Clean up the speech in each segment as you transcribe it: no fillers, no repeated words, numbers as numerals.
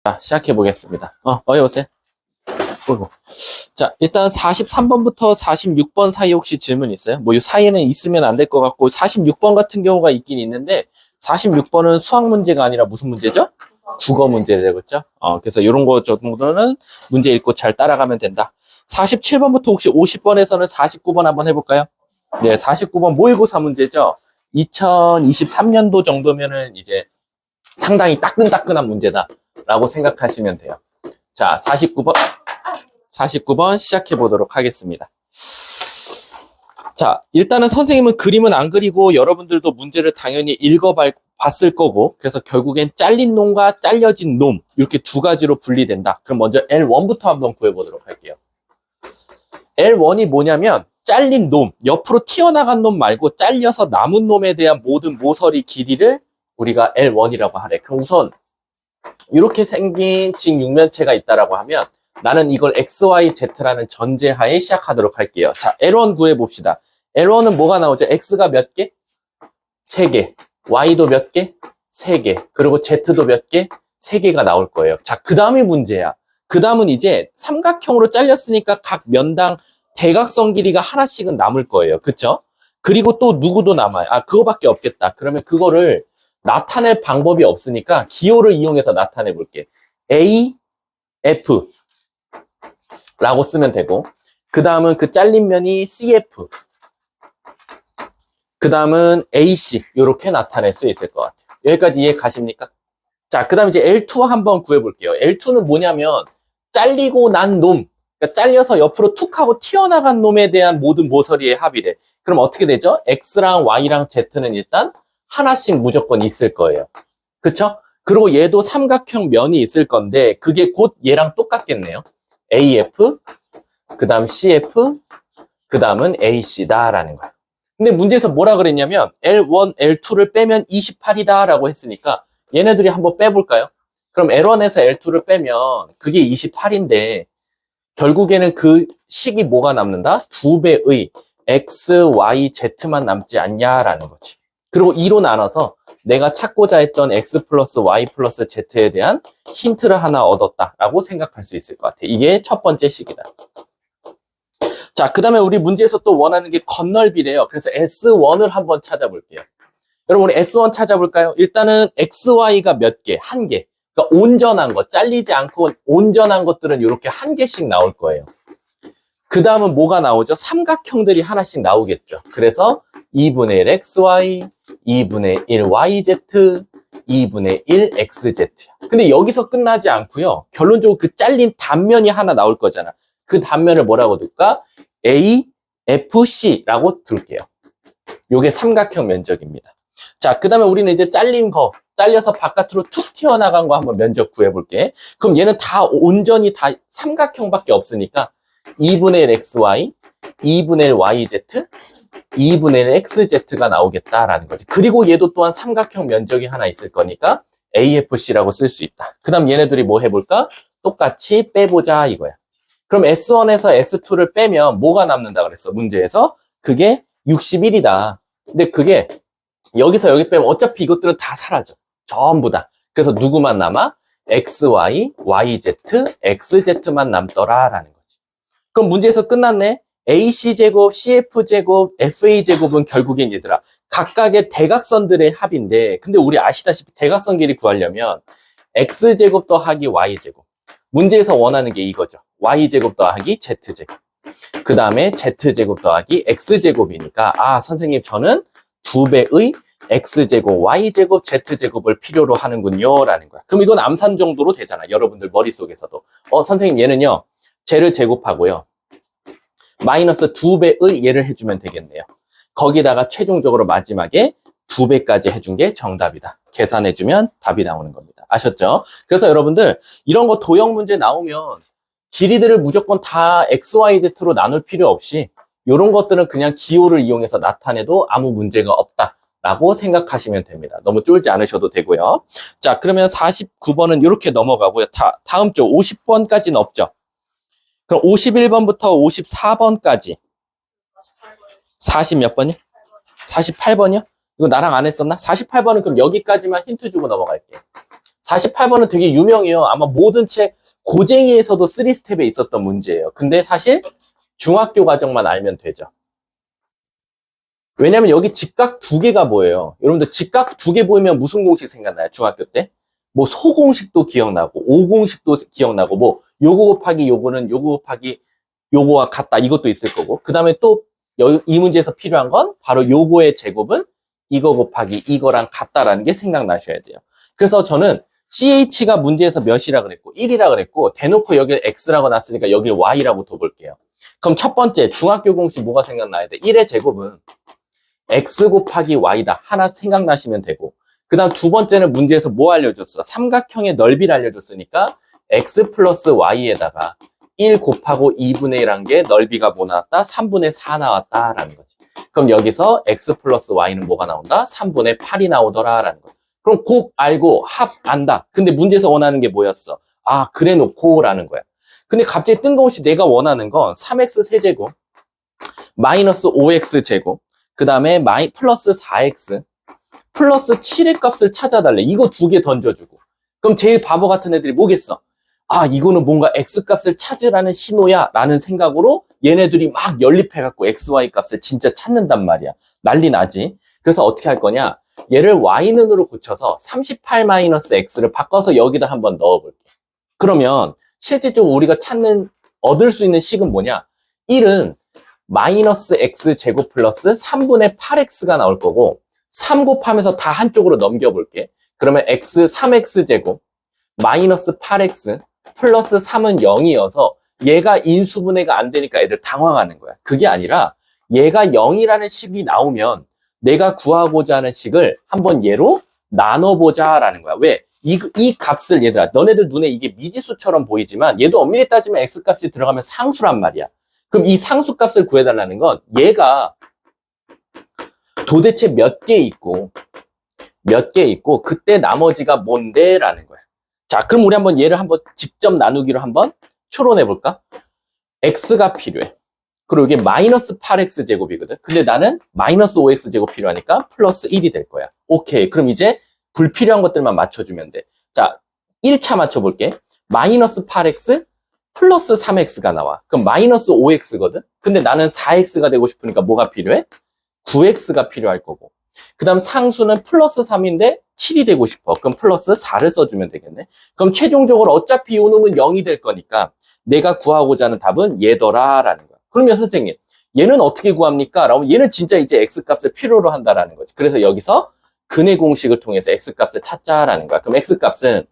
자, 시작해 보겠습니다. 어여 오세요. 어이구. 자, 일단 43번부터 46번 사이 혹시 질문 있어요? 뭐 이 사이에는 있으면 안 될 것 같고 46번 같은 경우가 있긴 있는데 46번은 수학 문제가 아니라 무슨 문제죠? 국어 문제되겠죠? 그래서 이런 거 정도는 문제 읽고 잘 따라가면 된다. 47번부터 혹시 50번에서는 49번 한번 해볼까요? 네, 49번 모의고사 문제죠? 2023년도 정도면은 이제 상당히 따끈따끈한 문제다라고 생각하시면 돼요. 자, 49번 시작해 보도록 하겠습니다. 자, 일단은 선생님은 그림은 안 그리고 여러분들도 문제를 당연히 읽어봤을 거고, 그래서 결국엔 잘린 놈과 잘려진 놈, 이렇게 두 가지로 분리된다. 그럼 먼저 L1부터 한번 구해보도록 할게요. L1이 뭐냐면, 잘린 놈, 옆으로 튀어나간 놈 말고 잘려서 남은 놈에 대한 모든 모서리 길이를 우리가 L1이라고 하래. 그럼 우선 이렇게 생긴 직육면체가 있다라고 하면 나는 이걸 XYZ라는 전제하에 시작하도록 할게요. 자, L1 구해봅시다. L1은 뭐가 나오죠? X가 몇 개? 3개. Y도 몇 개? 3개. 그리고 Z도 몇 개? 3개가 나올 거예요. 자, 그 다음이 문제야. 그 다음은 이제 삼각형으로 잘렸으니까 각 면당 대각선 길이가 하나씩은 남을 거예요. 그쵸? 그리고 또 누구도 남아요. 그거밖에 없겠다. 그러면 그거를 나타낼 방법이 없으니까 기호를 이용해서 나타내 볼게. A, F 라고 쓰면 되고, 그 다음은 그 잘린 면이 CF, 그 다음은 AC 이렇게 나타낼 수 있을 것 같아요. 여기까지 이해 가십니까? 자, 그 다음 이제 L2 한번 구해볼게요. L2는 뭐냐면 잘리고 난 놈, 그러니까 잘려서 옆으로 툭 하고 튀어나간 놈에 대한 모든 모서리의 합이래. 그럼 어떻게 되죠? X랑 Y랑 Z는 일단 하나씩 무조건 있을 거예요. 그쵸? 그리고 얘도 삼각형 면이 있을 건데 그게 곧 얘랑 똑같겠네요. AF, 그 다음 CF, 그 다음은 AC다라는 거야. 근데 문제에서 뭐라 그랬냐면 L1, L2를 빼면 28이다 라고 했으니까 얘네들이 한번 빼볼까요? 그럼 L1에서 L2를 빼면 그게 28인데 결국에는 그 식이 뭐가 남는다? 2배의 X, Y, Z만 남지 않냐라는 거지. 그리고 2로 나눠서 내가 찾고자 했던 X 플러스 Y 플러스 Z에 대한 힌트를 하나 얻었다라고 생각할 수 있을 것 같아. 이게 첫 번째 식이다. 자, 그 다음에 우리 문제에서 또 원하는 게 건널비래요. 그래서 S1을 한번 찾아볼게요. 여러분, 우리 S1 찾아볼까요? 일단은 XY가 몇 개? 한 개. 그러니까 온전한 것, 잘리지 않고 온전한 것들은 이렇게 한 개씩 나올 거예요. 그 다음은 뭐가 나오죠? 삼각형들이 하나씩 나오겠죠. 그래서 2분의 1 XY, 2분의 1 YZ, 2분의 1 XZ야. 근데 여기서 끝나지 않고요. 결론적으로 그 잘린 단면이 하나 나올 거잖아. 그 단면을 뭐라고 둘까? AFC라고 둘게요. 요게 삼각형 면적입니다. 자, 그 다음에 우리는 이제 잘린 거, 잘려서 바깥으로 툭 튀어나간 거 한번 면적 구해볼게. 그럼 얘는 다 온전히 다 삼각형밖에 없으니까 2분의 1 XY, 2분의 1 YZ, 2분의 1 XZ가 나오겠다라는 거지. 그리고 얘도 또한 삼각형 면적이 하나 있을 거니까 AFC라고 쓸 수 있다. 그 다음 얘네들이 뭐 해볼까? 똑같이 빼보자 이거야. 그럼 S1에서 S2를 빼면 뭐가 남는다 그랬어? 문제에서 그게 61이다. 근데 그게 여기서 여기 빼면 어차피 이것들은 다 사라져. 전부 다. 그래서 누구만 남아? XY, YZ, XZ만 남더라라는 거지. 그럼 문제에서 끝났네. AC제곱, CF제곱, FA제곱은 결국엔 얘들아 각각의 대각선들의 합인데 근데 우리 아시다시피 대각선 길이 구하려면 X제곱 더하기 Y제곱. 문제에서 원하는 게 이거죠. Y제곱 더하기 Z제곱. 그 다음에 Z제곱 더하기 X제곱이니까 선생님 저는 2배의 X제곱, Y제곱, Z제곱을 필요로 하는군요 라는 거야. 그럼 이건 암산 정도로 되잖아. 여러분들 머릿속에서도. 선생님 얘는요. 쟤를 제곱하고요. 마이너스 2배의 얘를 해주면 되겠네요. 거기다가 최종적으로 마지막에 2배까지 해준 게 정답이다. 계산해주면 답이 나오는 겁니다. 아셨죠? 그래서 여러분들 이런 거 도형 문제 나오면 길이들을 무조건 다 XYZ로 나눌 필요 없이 이런 것들은 그냥 기호를 이용해서 나타내도 아무 문제가 없다라고 생각하시면 됩니다. 너무 쫄지 않으셔도 되고요. 자, 그러면 49번은 이렇게 넘어가고요. 다음 쪽 50번까지는 없죠. 그럼 51번부터 54번까지 40 몇 번이요? 48번이요? 이거 나랑 안 했었나? 48번은 그럼 여기까지만 힌트 주고 넘어갈게요. 48번은 되게 유명해요. 아마 모든 책 고쟁이에서도 3스텝에 있었던 문제예요. 근데 사실 중학교 과정만 알면 되죠. 왜냐면 여기 직각 두 개가 뭐예요? 여러분들 직각 두 개 보이면 무슨 공식 생각나요? 중학교 때? 뭐 소공식도 기억나고 오공식도 기억나고 뭐 요거 곱하기 요거는 요거 곱하기 요거와 같다 이것도 있을 거고 그 다음에 또 이 문제에서 필요한 건 바로 요거의 제곱은 이거 곱하기 이거랑 같다라는 게 생각나셔야 돼요. 그래서 저는 CH가 문제에서 몇이라 그랬고 1이라 그랬고 대놓고 여기를 X라고 놨으니까 여기를 Y라고 둬볼게요. 그럼 첫 번째 중학교 공식 뭐가 생각나야 돼? 1의 제곱은 X 곱하기 Y다. 하나 생각나시면 되고 그 다음 두 번째는 문제에서 뭐 알려줬어? 삼각형의 넓이를 알려줬으니까 X 플러스 Y에다가 1 곱하고 2분의 1한 게 넓이가 뭐 나왔다? 3분의 4 나왔다라는 거지. 그럼 여기서 X 플러스 Y는 뭐가 나온다? 3분의 8이 나오더라라는 거. 그럼 곱 알고 합 안다. 근데 문제에서 원하는 게 뭐였어? 아, 그래 놓고 라는 거야. 근데 갑자기 뜬금없이 내가 원하는 건 3x 세제곱 마이너스 5x 제곱 그 다음에 플러스 4x 플러스 7의 값을 찾아달래. 이거 두 개 던져주고. 그럼 제일 바보 같은 애들이 뭐겠어? 아, 이거는 뭔가 x값을 찾으라는 신호야 라는 생각으로 얘네들이 막 연립해갖고 xy 값을 진짜 찾는단 말이야. 난리 나지. 그래서 어떻게 할 거냐? 얘를 y는으로 고쳐서 38-x를 바꿔서 여기다 한번 넣어볼게. 그러면 실질적으로 우리가 얻을 수 있는 식은 뭐냐? 1은 마이너스 x 제곱 플러스 3분의 8x가 나올 거고 3 곱하면서 다 한쪽으로 넘겨볼게. 그러면 3x 제곱 마이너스 8x 플러스 3은 0이어서 얘가 인수분해가 안 되니까 애들 당황하는 거야. 그게 아니라 얘가 0이라는 식이 나오면 내가 구하고자 하는 식을 한번 얘로 나눠보자 라는 거야. 왜? 이 값을 얘들아 너네들 눈에 이게 미지수처럼 보이지만 얘도 엄밀히 따지면 x값이 들어가면 상수란 말이야. 그럼 이 상수값을 구해달라는 건 얘가 도대체 몇 개 있고 그때 나머지가 뭔데 라는 거야. 자, 그럼 우리 한번 얘를 한번 직접 나누기로 한번 추론해 볼까? x가 필요해. 그리고 이게 마이너스 8x 제곱이거든. 근데 나는 마이너스 5x 제곱 필요하니까 플러스 1이 될 거야. 오케이. 그럼 이제 불필요한 것들만 맞춰주면 돼. 자, 1차 맞춰볼게. 마이너스 8x 플러스 3x가 나와. 그럼 마이너스 5x거든. 근데 나는 4x가 되고 싶으니까 뭐가 필요해? 9x가 필요할 거고. 그 다음 상수는 플러스 3인데 7이 되고 싶어. 그럼 플러스 4를 써주면 되겠네. 그럼 최종적으로 어차피 이 놈은 0이 될 거니까 내가 구하고자 하는 답은 얘더라라는 거야. 그러면 선생님, 얘는 어떻게 구합니까? 라면 얘는 진짜 이제 x값을 필요로 한다라는 거지. 그래서 여기서 근의 공식을 통해서 x값을 찾자라는 거야. 그럼 x값은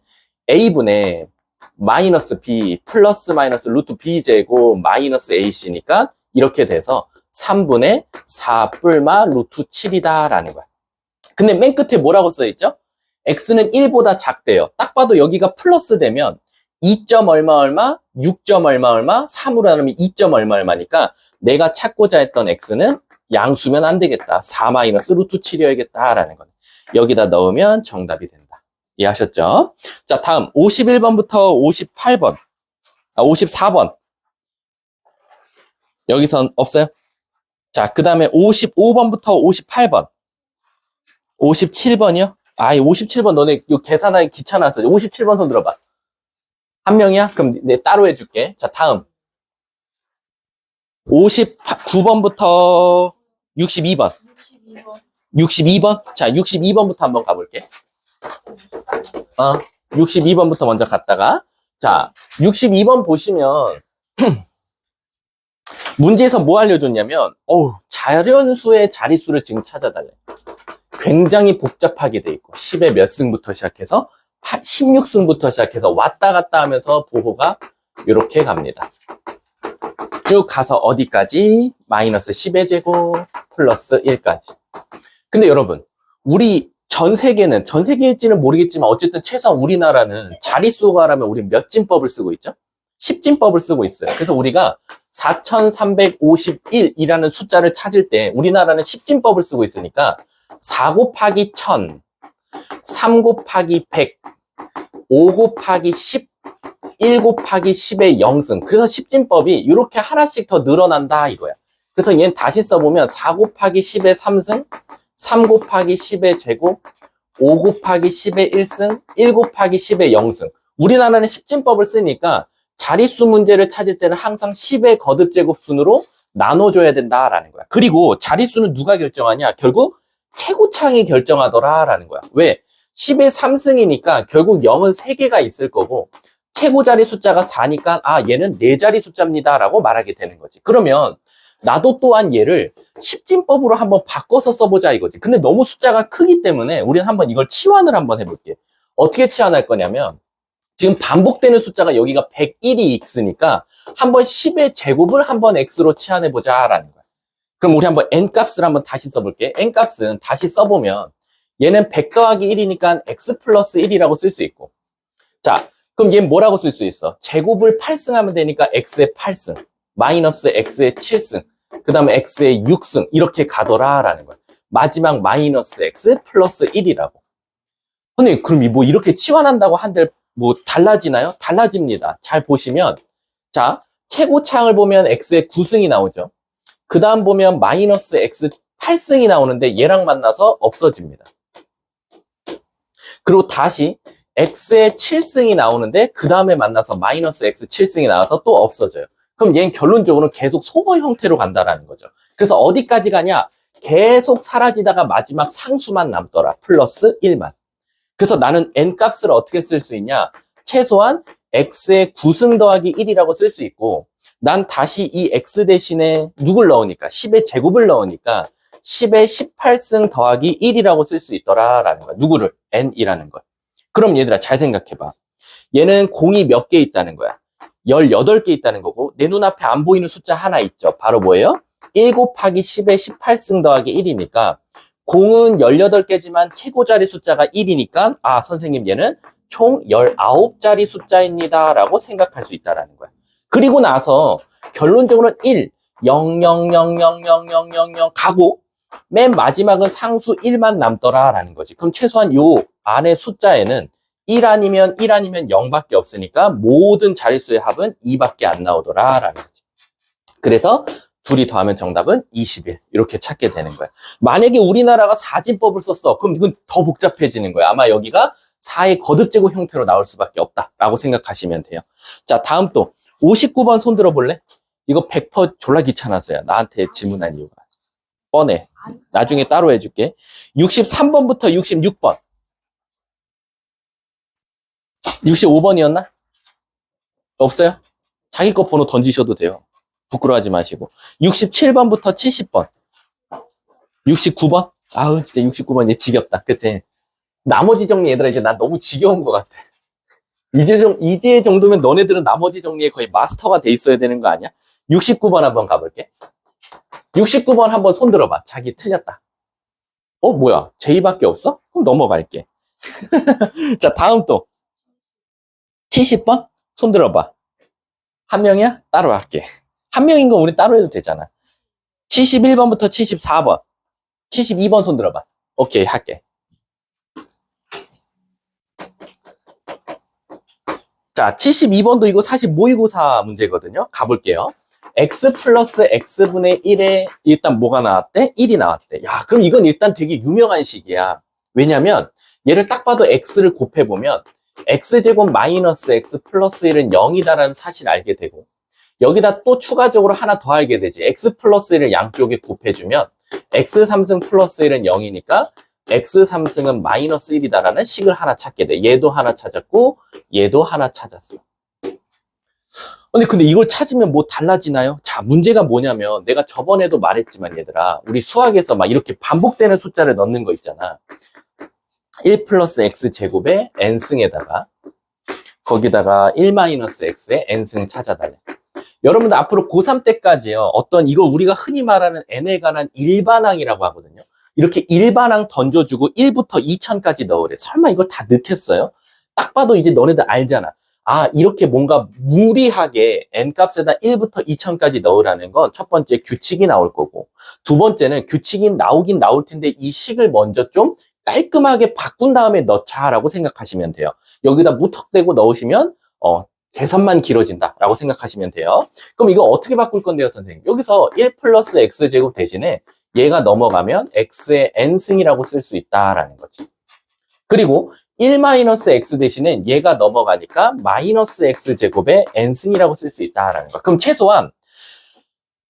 a분의 마이너스 b 플러스 마이너스 루트 b 제곱 마이너스 ac니까 이렇게 돼서 3분의 4 뿔마 루트 7이다 라는 거야. 근데 맨 끝에 뭐라고 써있죠? x는 1보다 작대요. 딱 봐도 여기가 플러스 되면 2점 얼마 얼마, 6점 얼마 얼마, 3으로 나누면 2점 얼마 얼마니까 내가 찾고자 했던 x는 양수면 안 되겠다. 4 마이너스 루트 7이어야겠다 라는 거네. 여기다 넣으면 정답이 된다. 이해하셨죠? 자, 다음 51번부터 58번, 54번. 여기선 없어요? 자, 그 다음에 55번부터 58번. 57번이요? 아, 57번 너네 이거 계산하기 귀찮아서 57번 손 들어봐. 한 명이야? 그럼 내 따로 해줄게. 자, 다음 59번부터 62번. 62번? 자, 62번부터 한번 가볼게. 62번부터 먼저 갔다가 자, 62번 보시면 문제에서 뭐 알려줬냐면 자연수의 자릿수를 지금 찾아달래. 굉장히 복잡하게 돼 있고 10의 몇 승부터 시작해서 16승부터 시작해서 왔다 갔다 하면서 부호가 이렇게 갑니다. 쭉 가서 어디까지? 마이너스 10의 제곱 플러스 1까지. 근데 여러분, 우리 전 세계일지는 모르겠지만 어쨌든 최소한 우리나라는 자릿수가라면 우리 몇 진법을 쓰고 있죠? 10진법을 쓰고 있어요. 그래서 우리가 4351이라는 숫자를 찾을 때 우리나라는 10진법을 쓰고 있으니까 4 곱하기 1000, 3 곱하기 100, 5 곱하기 10, 1 곱하기 10의 0승. 그래서 10진법이 이렇게 하나씩 더 늘어난다 이거야. 그래서 얘는 다시 써보면 4 곱하기 10의 3승, 3 곱하기 10의 제곱, 5 곱하기 10의 1승, 1 곱하기 10의 0승. 우리나라는 십진법을 쓰니까 자릿수 문제를 찾을 때는 항상 10의 거듭제곱순으로 나눠줘야 된다라는 거야. 그리고 자릿수는 누가 결정하냐? 결국 최고창이 결정하더라라는 거야. 왜? 10의 3승이니까 결국 0은 3개가 있을 거고 최고자리 숫자가 4니까 얘는 4자리 숫자입니다 라고 말하게 되는 거지. 그러면 나도 또한 얘를 십진법으로 한번 바꿔서 써보자 이거지. 근데 너무 숫자가 크기 때문에 우리는 한번 이걸 치환을 한번 해볼게. 어떻게 치환할 거냐면 지금 반복되는 숫자가 여기가 101이 x니까 한번 10의 제곱을 한번 x로 치환해보자 라는 거야. 그럼 우리 한번 n값을 한번 다시 써볼게. n값은 다시 써보면 얘는 100 더하기 1이니까 x 플러스 1이라고 쓸 수 있고, 자 그럼 얘는 뭐라고 쓸 수 있어? 제곱을 8승하면 되니까 x의 8승 마이너스 x의 7승 그 다음에 x의 6승 이렇게 가더라 라는 거야. 마지막 마이너스 x 플러스 1이라고. 근데 그럼 뭐 이렇게 치환한다고 한들 뭐 달라지나요? 달라집니다. 잘 보시면 자 최고창을 보면 x의 9승이 나오죠. 그 다음 보면 마이너스 x 8승이 나오는데 얘랑 만나서 없어집니다. 그리고 다시 x의 7승이 나오는데 그 다음에 만나서 마이너스 x 7승이 나와서 또 없어져요. 그럼 얘는 결론적으로 계속 소거 형태로 간다라는 거죠. 그래서 어디까지 가냐? 계속 사라지다가 마지막 상수만 남더라. 플러스 1만. 그래서 나는 n값을 어떻게 쓸 수 있냐? 최소한 x의 9승 더하기 1이라고 쓸 수 있고, 난 다시 이 x 대신에 누굴 넣으니까 10의 제곱을 넣으니까 10의 18승 더하기 1이라고 쓸 수 있더라라는 거야. 누구를? n이라는 걸. 그럼 얘들아 잘 생각해봐. 얘는 공이 몇 개 있다는 거야? 18개 있다는 거고, 내 눈앞에 안 보이는 숫자 하나 있죠. 바로 뭐예요? 1 곱하기 10의 18승 더하기 1이니까 공은 18개지만 최고자리 숫자가 1이니까 선생님 얘는 총 19자리 숫자입니다 라고 생각할 수 있다는 거야. 그리고 나서 결론적으로는 1, 0, 0, 0, 0, 0, 0, 0, 0 가고 맨 마지막은 상수 1만 남더라라는 거지. 그럼 최소한 요 안에 숫자에는 1 아니면 0밖에 없으니까 모든 자릿수의 합은 2밖에 안 나오더라라는 거지. 그래서 둘이 더하면 정답은 21 이렇게 찾게 되는 거야. 만약에 우리나라가 사진법을 썼어. 그럼 이건 더 복잡해지는 거야. 아마 여기가 4의 거듭제곱 형태로 나올 수밖에 없다라고 생각하시면 돼요. 자, 다음 또 59번 손 들어볼래? 이거 100% 졸라 귀찮아서야. 나한테 질문한 이유가. 뻔해. 나중에 따로 해줄게. 63번부터 66번. 65번이었나? 없어요? 자기 거 번호 던지셔도 돼요. 부끄러워하지 마시고. 67번부터 70번. 69번? 아우, 진짜 69번 이제 지겹다. 그치? 나머지 정리 얘들아, 이제 난 너무 지겨운 것 같아. 이제 정도면 너네들은 나머지 정리에 거의 마스터가 돼 있어야 되는 거 아니야? 69번 한번 가볼게. 69번 한번 손 들어봐. 자기 틀렸다. 뭐야? J밖에 없어? 그럼 넘어갈게. 자, 다음 또. 70번? 손 들어봐. 한 명이야? 따로 할게. 한 명인 건 우리 따로 해도 되잖아. 71번부터 74번. 72번 손 들어봐. 오케이, 할게. 자, 72번도 이거 사실 모의고사 문제거든요. 가볼게요. x 플러스 x분의 1에 일단 뭐가 나왔대? 1이 나왔대. 야, 그럼 이건 일단 되게 유명한 식이야. 왜냐면 얘를 딱 봐도 x를 곱해보면 x제곱 마이너스 x 플러스 1은 0이다라는 사실을 알게 되고, 여기다 또 추가적으로 하나 더 알게 되지. x 플러스 1을 양쪽에 곱해주면 x 3승 플러스 1은 0이니까 x 3승은 마이너스 1이다라는 식을 하나 찾게 돼. 얘도 하나 찾았고 얘도 하나 찾았어. 근데 이걸 찾으면 뭐 달라지나요? 자, 문제가 뭐냐면 내가 저번에도 말했지만 얘들아, 우리 수학에서 막 이렇게 반복되는 숫자를 넣는 거 있잖아. 1 플러스 x 제곱에 n승에다가 거기다가 1 마이너스 x에 n승 찾아달래. 여러분들 앞으로 고3 때까지요, 어떤 이거 우리가 흔히 말하는 n에 관한 일반항이라고 하거든요. 이렇게 일반항 던져주고 1부터 2000까지 넣으래. 설마 이걸 다 넣겠어요? 딱 봐도 이제 너네들 알잖아. 이렇게 뭔가 무리하게 n값에다 1부터 2000까지 넣으라는 건 첫 번째 규칙이 나올 거고, 두 번째는 규칙이 나오긴 나올 텐데 이 식을 먼저 좀 깔끔하게 바꾼 다음에 넣자라고 생각하시면 돼요. 여기다 무턱대고 넣으시면 계산만 길어진다라고 생각하시면 돼요. 그럼 이거 어떻게 바꿀 건데요, 선생님? 여기서 1 플러스 x제곱 대신에 얘가 넘어가면 x의 n승이라고 쓸 수 있다라는 거지. 그리고 1-x 대신에 얘가 넘어가니까 마이너스 x제곱의 n승이라고 쓸 수 있다라는 거야. 그럼 최소한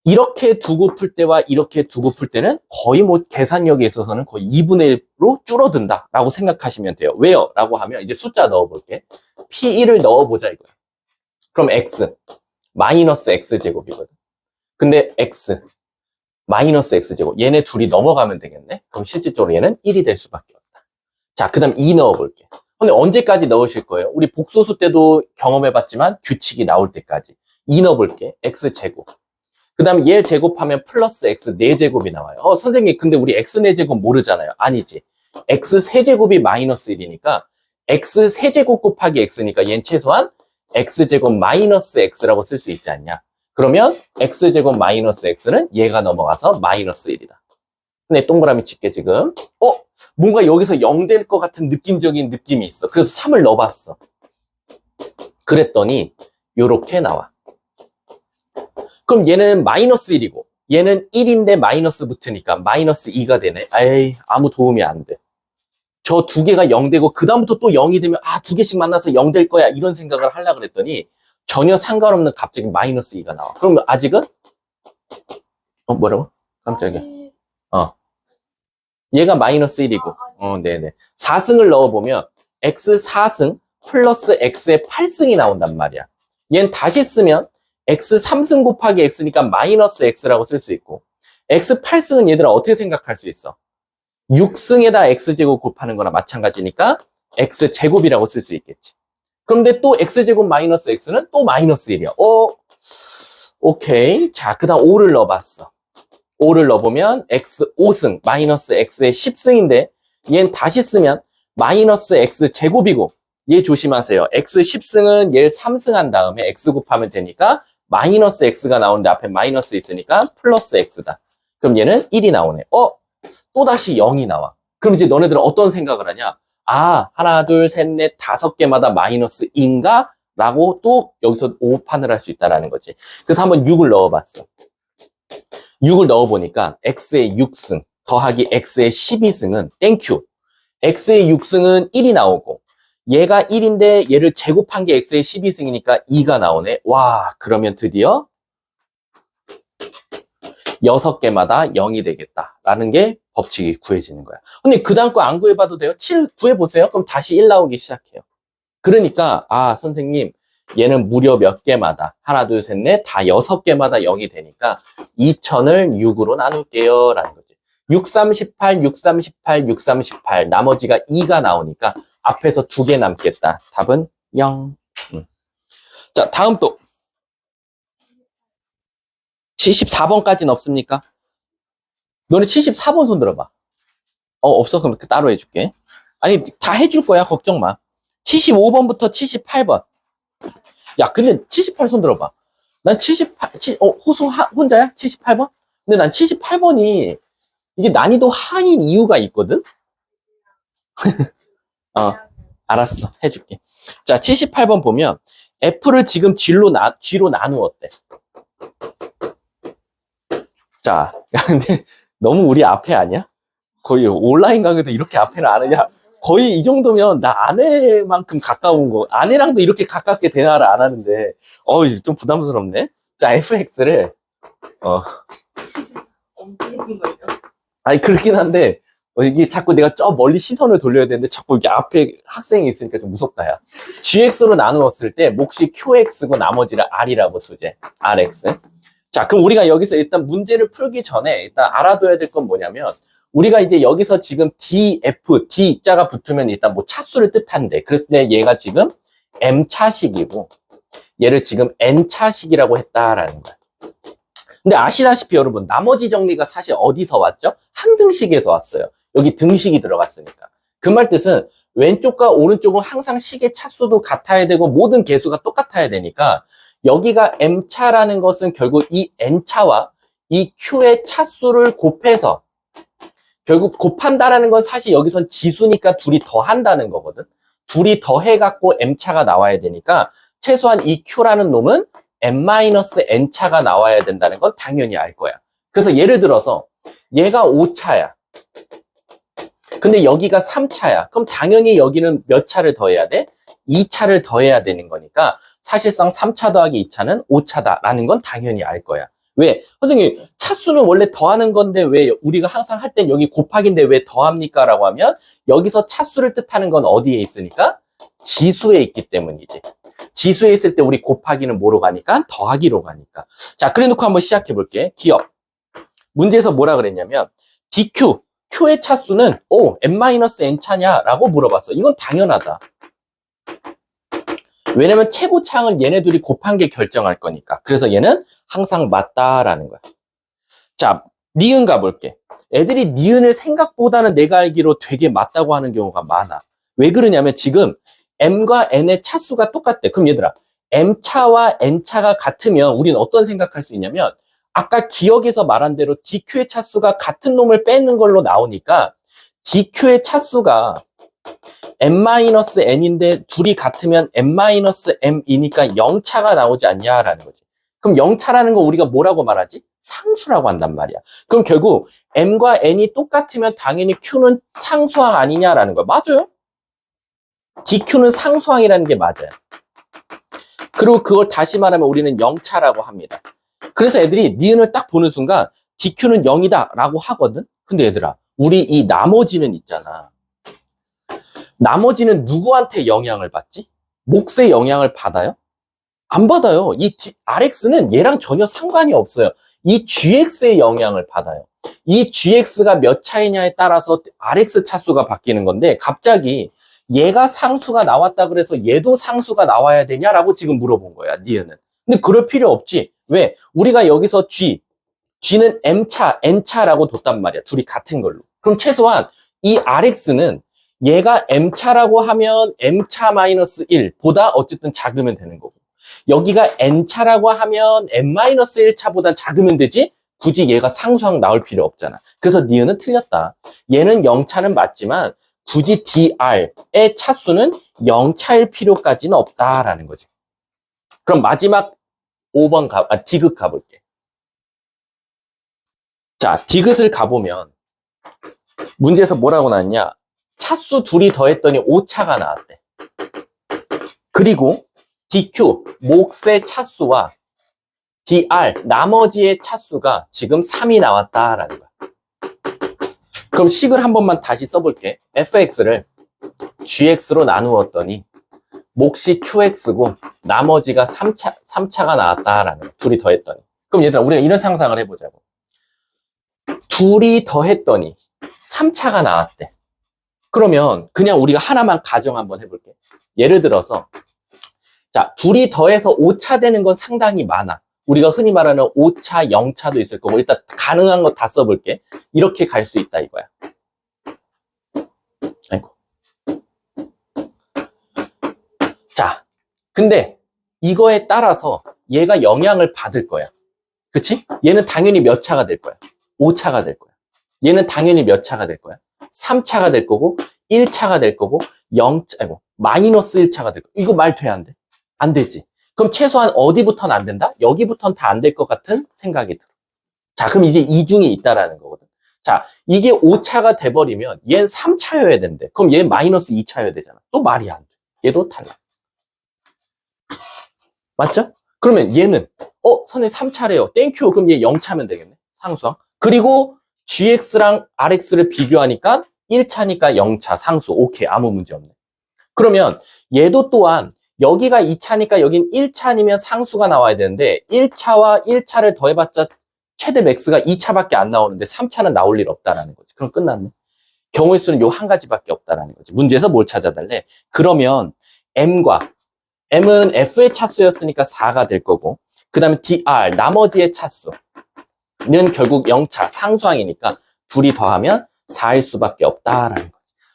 이렇게 두고 풀 때와 이렇게 두고 풀 때는 거의 뭐 계산력에 있어서는 거의 2분의 1로 줄어든다라고 생각하시면 돼요. 왜요? 라고 하면 이제 숫자 넣어볼게. P1을 넣어보자 이거야. 그럼 x 마이너스 x제곱이거든. 근데 x 마이너스 x제곱 얘네 둘이 넘어가면 되겠네. 그럼 실질적으로 얘는 1이 될 수밖에 없다. 자, 그 다음 2 넣어볼게. 근데 언제까지 넣으실 거예요? 우리 복소수 때도 경험해봤지만 규칙이 나올 때까지 2 넣어볼게. x제곱. 그 다음 얘 제곱하면 플러스 x 4제곱이 나와요. 선생님 근데 우리 x 4제곱 모르잖아요. 아니지. x 세제곱이 마이너스 1이니까 x 세제곱 곱하기 x니까 얘는 최소한 x제곱 마이너스 x라고 쓸 수 있지 않냐. 그러면 x제곱 마이너스 x는 얘가 넘어가서 마이너스 1이다. 근데 동그라미 칠게 지금. 뭔가 여기서 0 될 것 같은 느낌적인 느낌이 있어. 그래서 3을 넣어봤어. 그랬더니 요렇게 나와. 그럼 얘는 마이너스 1이고 얘는 1인데 마이너스 붙으니까 마이너스 2가 되네. 에이, 아무 도움이 안 돼. 저 두 개가 0 되고 그 다음부터 또 0이 되면 두 개씩 만나서 0 될 거야 이런 생각을 하려고 그랬더니 전혀 상관없는 갑자기 마이너스 2가 나와. 그럼 아직은 뭐라고? 깜짝이야. 얘가 마이너스 1이고 네네. 4승을 넣어보면 x 4승 플러스 x의 8승이 나온단 말이야. 얘는 다시 쓰면 x 3승 곱하기 x니까 마이너스 x라고 쓸 수 있고 x 8승은 얘들아 어떻게 생각할 수 있어? 6승에다 x제곱 곱하는 거나 마찬가지니까 x제곱이라고 쓸 수 있겠지. 그런데 또 x제곱 마이너스 x는 또 마이너스 1이야. 오케이. 자, 그 다음 5를 넣어봤어. 5를 넣어보면 x 5승 마이너스 x의 10승인데 얘는 다시 쓰면 마이너스 x제곱이고 얘 조심하세요. x 10승은 얘를 3승 한 다음에 x 곱하면 되니까 마이너스 x가 나오는데 앞에 마이너스 있으니까 플러스 x다. 그럼 얘는 1이 나오네. 또다시 0이 나와. 그럼 이제 너네들은 어떤 생각을 하냐? 하나, 둘, 셋, 넷, 5개마다 마이너스 인가? 라고 또 여기서 오판을 할 수 있다는 거지. 그래서 한번 6을 넣어봤어. 6을 넣어보니까 x의 6승 더하기 x의 12승은 땡큐. x의 6승은 1이 나오고 얘가 1인데 얘를 제곱한 게 x의 12승이니까 2가 나오네. 와, 그러면 드디어 6개마다 0이 되겠다라는 게 법칙이 구해지는 거야. 근데 그 다음 거 안 구해봐도 돼요? 7 구해보세요. 그럼 다시 1 나오기 시작해요. 그러니까 선생님 얘는 무려 몇 개마다 하나, 둘, 셋, 넷 다 6개마다 0이 되니까 2000을 6으로 나눌게요 라는 거지. 6, 3, 18, 6, 3, 18, 6, 3, 18 나머지가 2가 나오니까 앞에서 2개 남겠다. 답은 0. 자, 다음 또 74번까지는 없습니까? 너네 74번 손 들어봐. 없어? 그럼 따로 해줄게. 아니, 다 해줄 거야. 걱정 마. 75번부터 78번. 야, 근데 78 손 들어봐. 난 78, 호수 혼자야? 78번? 근데 난 78번이 이게 난이도 하인 이유가 있거든? 알았어. 해줄게. 자, 78번 보면 F를 지금 G로 나누었대. 자, 야, 근데 너무 우리 앞에 아니야? 거의 온라인 강의도 이렇게 앞에는 안 하냐? 거의 이 정도면 나 아내만큼 가까운 거. 아내랑도 이렇게 가깝게 대화를 안 하는데, 좀 부담스럽네. 자, fx를, 아니, 그렇긴 한데, 이게 자꾸 내가 저 멀리 시선을 돌려야 되는데, 자꾸 이렇게 앞에 학생이 있으니까 좀 무섭다, 야. gx로 나누었을 때, 몫이 qx고 나머지를 r이라고 두재. rx. 자, 그럼 우리가 여기서 일단 문제를 풀기 전에 일단 알아둬야 될 건 뭐냐면, 우리가 이제 여기서 지금 df, d자가 붙으면 일단 뭐 차수를 뜻한대. 그래서 얘가 지금 m차식이고, 얘를 지금 n차식이라고 했다라는 거야. 근데 아시다시피 여러분, 나머지 정리가 사실 어디서 왔죠? 항등식에서 왔어요. 여기 등식이 들어갔으니까. 그 말 뜻은 왼쪽과 오른쪽은 항상 식의 차수도 같아야 되고 모든 개수가 똑같아야 되니까 여기가 m차라는 것은 결국 이 n차와 이 q의 차수를 곱해서 결국 곱한다라는 건 사실 여기선 지수니까 둘이 더한다는 거거든. 둘이 더해갖고 m차가 나와야 되니까 최소한 이 q라는 놈은 n-n차가 나와야 된다는 건 당연히 알 거야. 그래서 예를 들어서 얘가 5차야. 근데 여기가 3차야. 그럼 당연히 여기는 몇 차를 더해야 돼? 2차를 더해야 되는 거니까 사실상 3차 더하기 2차는 5차다라는 건 당연히 알 거야. 왜? 선생님, 차수는 원래 더하는 건데 왜 우리가 항상 할 땐 여기 곱하기인데 왜 더합니까? 라고 하면 여기서 차수를 뜻하는 건 어디에 있으니까? 지수에 있기 때문이지. 지수에 있을 때 우리 곱하기는 뭐로 가니까? 더하기로 가니까. 자, 그래 놓고 한번 시작해 볼게. 기억. 문제에서 뭐라 그랬냐면 DQ, Q의 차수는 n-n 차냐? 라고 물어봤어. 이건 당연하다. 왜냐면 최고차항을 얘네 둘이 곱한 게 결정할 거니까. 그래서 얘는 항상 맞다라는 거야. 자, 니은 가볼게. 애들이 니은을 생각보다는 내가 알기로 되게 맞다고 하는 경우가 많아. 왜 그러냐면 지금 m과 n의 차수가 똑같대. 그럼 얘들아, m차와 n차가 같으면 우리는 어떤 생각할 수 있냐면 아까 기억에서 말한 대로 dq의 차수가 같은 놈을 빼는 걸로 나오니까 dq의 차수가 m-n인데 둘이 같으면 m-m이니까 0차가 나오지 않냐라는 거지. 그럼 0차라는 거 우리가 뭐라고 말하지? 상수라고 한단 말이야. 그럼 결국 m과 n이 똑같으면 당연히 q는 상수항 아니냐라는 거야. 맞아요? dq는 상수항이라는 게 맞아요. 그리고 그걸 다시 말하면 우리는 0차라고 합니다. 그래서 애들이 니은을 딱 보는 순간 dq는 0이다 라고 하거든. 근데 얘들아, 우리 이 나머지는 있잖아. 나머지는 누구한테 영향을 받지? 몫의 영향을 받아요? 안 받아요. 이 RX는 얘랑 전혀 상관이 없어요. 이 GX의 영향을 받아요. 이 GX가 몇 차이냐에 따라서 RX 차수가 바뀌는 건데 갑자기 얘가 상수가 나왔다 그래서 얘도 상수가 나와야 되냐라고 지금 물어본 거야, 니은은. 근데 그럴 필요 없지. 왜? 우리가 여기서 G는 M차, N차라고 뒀단 말이야. 둘이 같은 걸로. 그럼 최소한 이 RX는 얘가 M차라고 하면 M차-1보다 어쨌든 작으면 되는 거고. 여기가 N차라고 하면 N-1차보다 작으면 되지 굳이 얘가 상수항 나올 필요 없잖아. 그래서 니은은 틀렸다. 얘는 0차는 맞지만 굳이 DR의 차수는 0차일 필요까지는 없다라는 거지. 그럼 마지막 5번 디귿 가볼게. 자, 디귿을 가보면 문제에서 뭐라고 나왔냐? 차수 둘이 더했더니 5차가 나왔대. 그리고 DQ, 몫의 차수와 DR, 나머지의 차수가 지금 3이 나왔다라는 거야. 그럼 식을 한 번만 다시 써볼게. fx를 gx로 나누었더니 몫이 qx고 나머지가 3차가 나왔다라는 거야. 둘이 더했더니. 그럼 얘들아, 우리가 이런 상상을 해보자고. 둘이 더했더니 3차가 나왔대. 그러면 그냥 우리가 하나만 가정 한번 해볼게. 예를 들어서 자, 둘이 더해서 5차 되는 건 상당히 많아. 우리가 흔히 말하는 5차, 0차도 있을 거고 일단 가능한 거 다 써볼게. 이렇게 갈 수 있다 이거야. 아이고. 자, 근데 이거에 따라서 얘가 영향을 받을 거야. 그치? 얘는 당연히 몇 차가 될 거야? 5차가 될 거야. 얘는 당연히 몇 차가 될 거야? 3차가 될 거고 1차가 될 거고 마이너스 1차가 될 거야. 이거 말 돼, 안 돼? 안 되지. 그럼 최소한 어디부터는 안 된다? 여기부터는 다 안 될 것 같은 생각이 들어. 자, 그럼 이제 이중이 있다라는 거거든. 자, 이게 5차가 돼버리면 얘는 3차여야 된대. 그럼 얘는 마이너스 2차여야 되잖아. 또 말이 안 돼. 얘도 탈락. 맞죠? 그러면 얘는 선생님 3차래요. 땡큐. 그럼 얘 0차면 되겠네. 상수항. 그리고 GX랑 RX를 비교하니까 1차니까 0차 상수. 오케이. 아무 문제 없네. 그러면 얘도 또한 여기가 2차니까 여긴 1차니면 상수가 나와야 되는데 1차와 1차를 더해봤자 최대 맥스가 2차밖에 안 나오는데 3차는 나올 일 없다라는 거지. 그럼 끝났네. 경우의 수는 요 한 가지밖에 없다라는 거지. 문제에서 뭘 찾아달래? 그러면 M은 F의 차수였으니까 4가 될 거고 그 다음에 DR, 나머지의 차수는 결국 0차, 상수항이니까 둘이 더하면 4일 수밖에 없다라는 거지.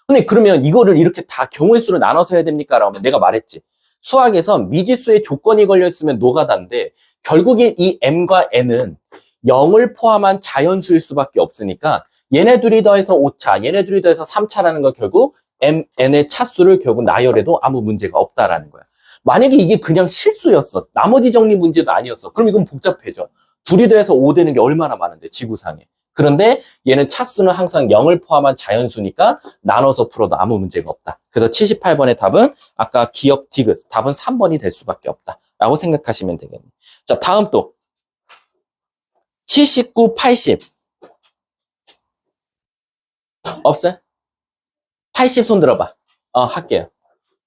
근데 그러면 이거를 이렇게 다 경우의 수로 나눠서 해야 됩니까? 라고 하면 내가 말했지. 수학에선 미지수의 조건이 걸려있으면 노가다인데 결국에 이 M과 N은 0을 포함한 자연수일 수밖에 없으니까 얘네 둘이 더해서 5차, 얘네 둘이 더해서 3차라는 건 결국 M, N의 차수를 결국 나열해도 아무 문제가 없다라는 거야. 만약에 이게 그냥 실수였어. 나머지 정리 문제도 아니었어. 그럼 이건 복잡해져. 둘이 더해서 5 되는 게 얼마나 많은데 지구상에. 그런데 얘는 차수는 항상 0을 포함한 자연수니까 나눠서 풀어도 아무 문제가 없다. 그래서 78번의 답은 아까 기억 디귿, 답은 3번이 될 수밖에 없다. 라고 생각하시면 되겠네요. 자, 다음 또 79, 80 없어요? 80 손 들어봐. 할게요.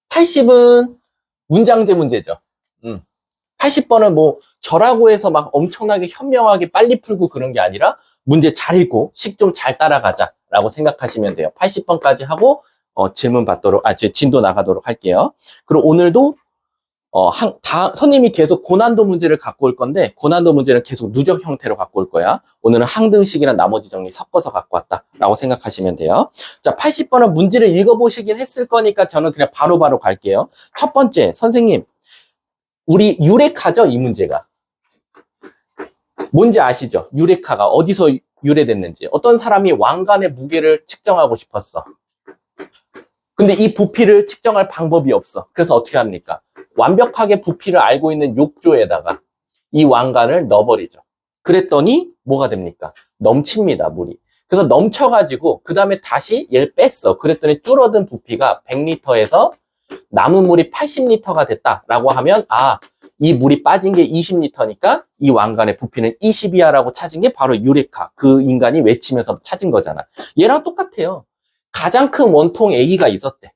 80은 문장제 문제죠. 80번은 뭐 저라고 해서 막 엄청나게 현명하게 빨리 풀고 그런 게 아니라 문제 잘 읽고 식 좀 잘 따라가자라고 생각하시면 돼요. 80번까지 하고 질문 받도록 진도 나가도록 할게요. 그리고 오늘도 선생님이 계속 고난도 문제를 갖고 올 건데 고난도 문제는 계속 누적 형태로 갖고 올 거야. 오늘은 항등식이랑 나머지 정리 섞어서 갖고 왔다라고 생각하시면 돼요. 자, 80번은 문제를 읽어보시긴 했을 거니까 저는 그냥 바로바로 갈게요. 첫 번째, 선생님 우리 유레카죠, 이 문제가. 뭔지 아시죠? 유레카가 어디서 유래됐는지. 어떤 사람이 왕관의 무게를 측정하고 싶었어. 근데 이 부피를 측정할 방법이 없어. 그래서 어떻게 합니까? 완벽하게 부피를 알고 있는 욕조에다가 이 왕관을 넣어버리죠. 그랬더니 뭐가 됩니까? 넘칩니다, 물이. 그래서 넘쳐가지고 그 다음에 다시 얘를 뺐어. 그랬더니 줄어든 부피가 100리터에서 남은 물이 80리터가 됐다라고 하면 이 물이 빠진 게 20리터니까 이 왕관의 부피는 20이야 라고 찾은 게 바로 유레카. 그 인간이 외치면서 찾은 거잖아. 얘랑 똑같아요. 가장 큰 원통 A가 있었대.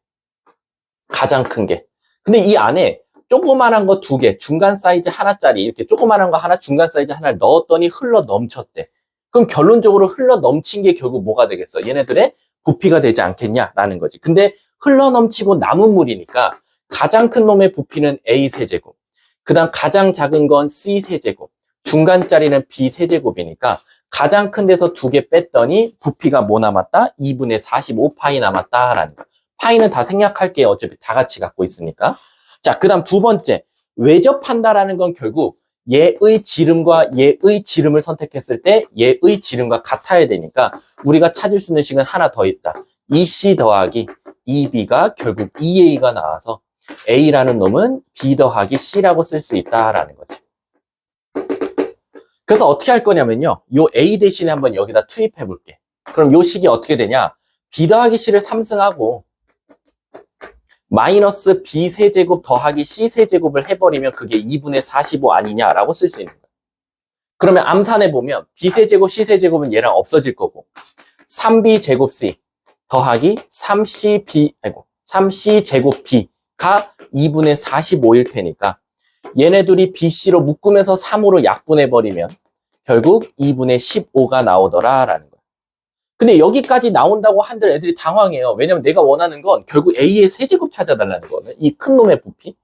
가장 큰 게. 근데 이 안에 조그만한 거 2개, 중간 사이즈 하나짜리 이렇게 조그만한 거 하나, 중간 사이즈 하나를 넣었더니 흘러 넘쳤대. 그럼 결론적으로 흘러 넘친 게 결국 뭐가 되겠어? 얘네들의 부피가 되지 않겠냐라는 거지. 근데 흘러 넘치고 남은 물이니까 가장 큰 놈의 부피는 A 세제곱, 그 다음 가장 작은 건 C 세제곱, 중간짜리는 B 세제곱이니까 가장 큰 데서 2개 뺐더니 부피가 뭐 남았다? 2분의 45파이 남았다라는 거. 파이는 다 생략할게요. 어차피 다 같이 갖고 있으니까. 자, 그 다음 두 번째, 외접한다라는 건 결국 얘의 지름과 얘의 지름을 선택했을 때 얘의 지름과 같아야 되니까 우리가 찾을 수 있는 식은 하나 더 있다. 2C 더하기 2B가 결국 2A가 나와서 A라는 놈은 B 더하기 C라고 쓸 수 있다라는 거지. 그래서 어떻게 할 거냐면요. 요 A 대신에 한번 여기다 투입해 볼게. 그럼 요 식이 어떻게 되냐? B 더하기 C를 3승하고 마이너스 B 세제곱 더하기 C 세제곱을 해버리면 그게 2분의 45 아니냐라고 쓸 수 있는 거야. 그러면 암산해 보면 B 세제곱 C 세제곱은 얘랑 없어질 거고 3B 제곱 C 더하기 3C 제곱 B가 2분의 45일 테니까 얘네들이 BC로 묶으면서 3으로 약분해버리면 결국 2분의 15가 나오더라라는 거야. 근데 여기까지 나온다고 한들 애들이 당황해요. 왜냐면 내가 원하는 건 결국 A의 세제곱 찾아달라는 거거든. 이 큰 놈의 부피.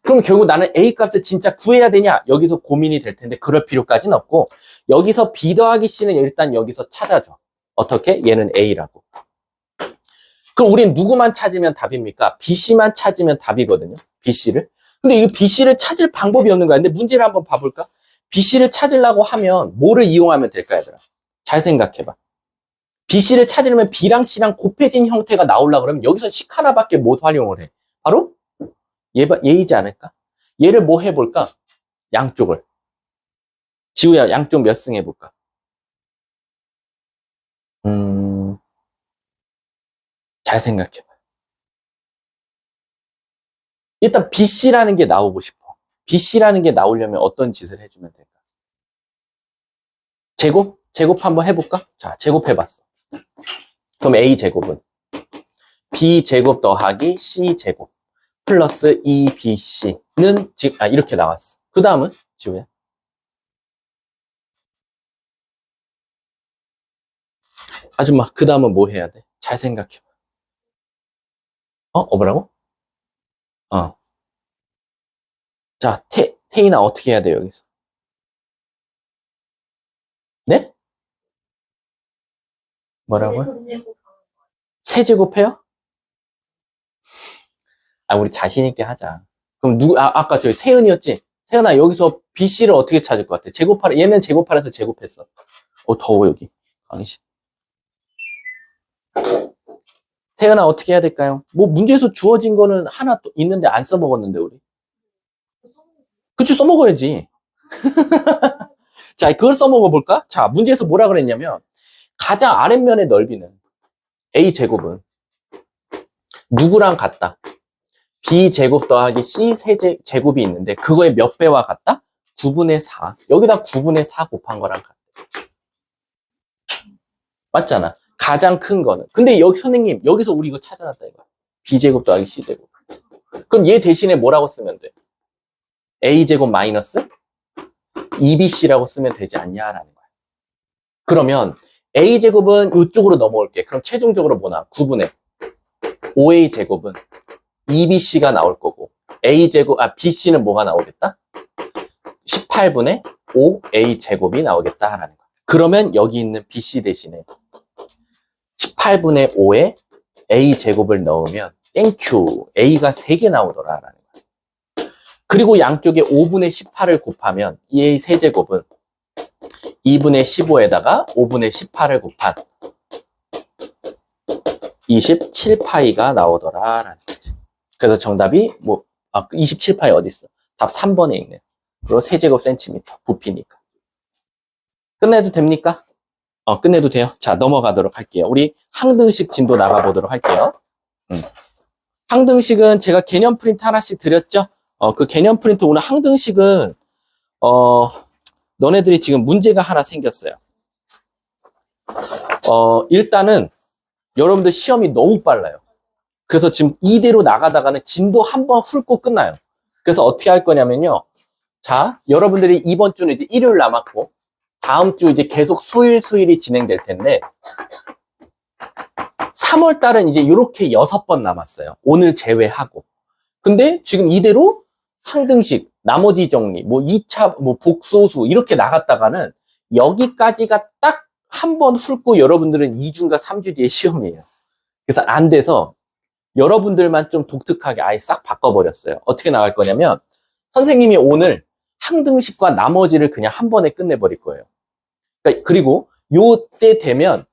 그럼 결국 나는 A 값을 진짜 구해야 되냐? 여기서 고민이 될 텐데 그럴 필요까지는 없고 여기서 B 더하기 C는 일단 여기서 찾아줘. 어떻게? 얘는 A라고. 그럼 우린 누구만 찾으면 답입니까? BC만 찾으면 답이거든요. BC를. 근데 이 BC를 찾을 방법이 없는 거야. 근데 문제를 한번 봐볼까? BC를 찾으려고 하면 뭐를 이용하면 될까, 얘들아? 잘 생각해봐. BC를 찾으려면 B랑 C랑 곱해진 형태가 나오려고 그러면 여기서 식 하나밖에 못 활용을 해. 바로 얘이지 않을까? 얘를 뭐 해볼까? 양쪽을. 지우야, 양쪽 몇 승 해볼까? 잘 생각해봐. 일단 BC라는 게 나오고 싶어. BC라는 게 나오려면 어떤 짓을 해주면 될까? 제곱? 제곱 한번 해볼까? 자, 제곱해봤어. 그럼 A제곱은 B제곱 더하기 C제곱 플러스 2BC는 이렇게 나왔어. 그 다음은 지우야. 아줌마, 그 다음은 뭐 해야 돼? 잘 생각해봐. 뭐라고? 자, 태인아 어떻게 해야 돼, 여기서? 네? 뭐라고요? 세제곱해요? 우리 자신있게 하자. 그럼 아까 저기 세은이었지? 세은아, 여기서 BC를 어떻게 찾을 것 같아? 제곱하라, 얘는 제곱하라서 제곱했어. 더워, 여기. 강의실. 세은아, 어떻게 해야 될까요? 뭐, 문제에서 주어진 거는 하나 또 있는데 안 써먹었는데, 우리. 그치, 써먹어야지. 자, 그걸 써먹어 볼까? 자, 문제에서 뭐라 그랬냐면, 가장 아랫면의 넓이는 A제곱은 누구랑 같다? B제곱 더하기 C제곱이 있는데 그거의 몇 배와 같다? 9분의 4. 여기다 9분의 4 곱한 거랑 같다. 맞잖아. 가장 큰 거는. 근데 여기 선생님 여기서 우리 이거 찾아놨다 이거. B제곱 더하기 C제곱. 그럼 얘 대신에 뭐라고 쓰면 돼? A제곱 마이너스 2BC라고 쓰면 되지 않냐라는 거야. 그러면 A제곱은 이쪽으로 넘어올게. 그럼 최종적으로 뭐 나와? 9분의 5A제곱은 2BC가 나올 거고 BC는 뭐가 나오겠다? 18분의 5A제곱이 나오겠다라는 거야. 그러면 여기 있는 BC 대신에 18분의 5에 A제곱을 넣으면 땡큐 A가 3개 나오더라라는 거야. 그리고 양쪽에 5분의 18을 곱하면 이 A 세제곱은 2분의 15에다가 5분의 18을 곱한 27파이가 나오더라라는 거지. 그래서 정답이 27파이 어디 있어? 답 3번에 있네요. 그리고 세제곱 센티미터 부피니까. 끝내도 됩니까? 끝내도 돼요. 자, 넘어가도록 할게요. 우리 항등식 진도 나가보도록 할게요. 항등식은 제가 개념 프린트 하나씩 드렸죠? 그 개념 프린트 오늘 항등식은, 너네들이 지금 문제가 하나 생겼어요. 일단은 여러분들 시험이 너무 빨라요. 그래서 지금 이대로 나가다가는 진도 한 번 훑고 끝나요. 그래서 어떻게 할 거냐면요. 자, 여러분들이 이번 주는 이제 일요일 남았고, 다음 주 이제 계속 수일이 진행될 텐데, 3월 달은 이제 이렇게 6번 남았어요. 오늘 제외하고. 근데 지금 이대로 항등식, 나머지 정리, 2차, 복소수 이렇게 나갔다가는 여기까지가 딱 한 번 훑고 여러분들은 2주인가 3주 뒤에 시험이에요. 그래서 안 돼서 여러분들만 좀 독특하게 아예 싹 바꿔버렸어요. 어떻게 나갈 거냐면 선생님이 오늘 항등식과 나머지를 그냥 한 번에 끝내버릴 거예요. 그리고 요때 되면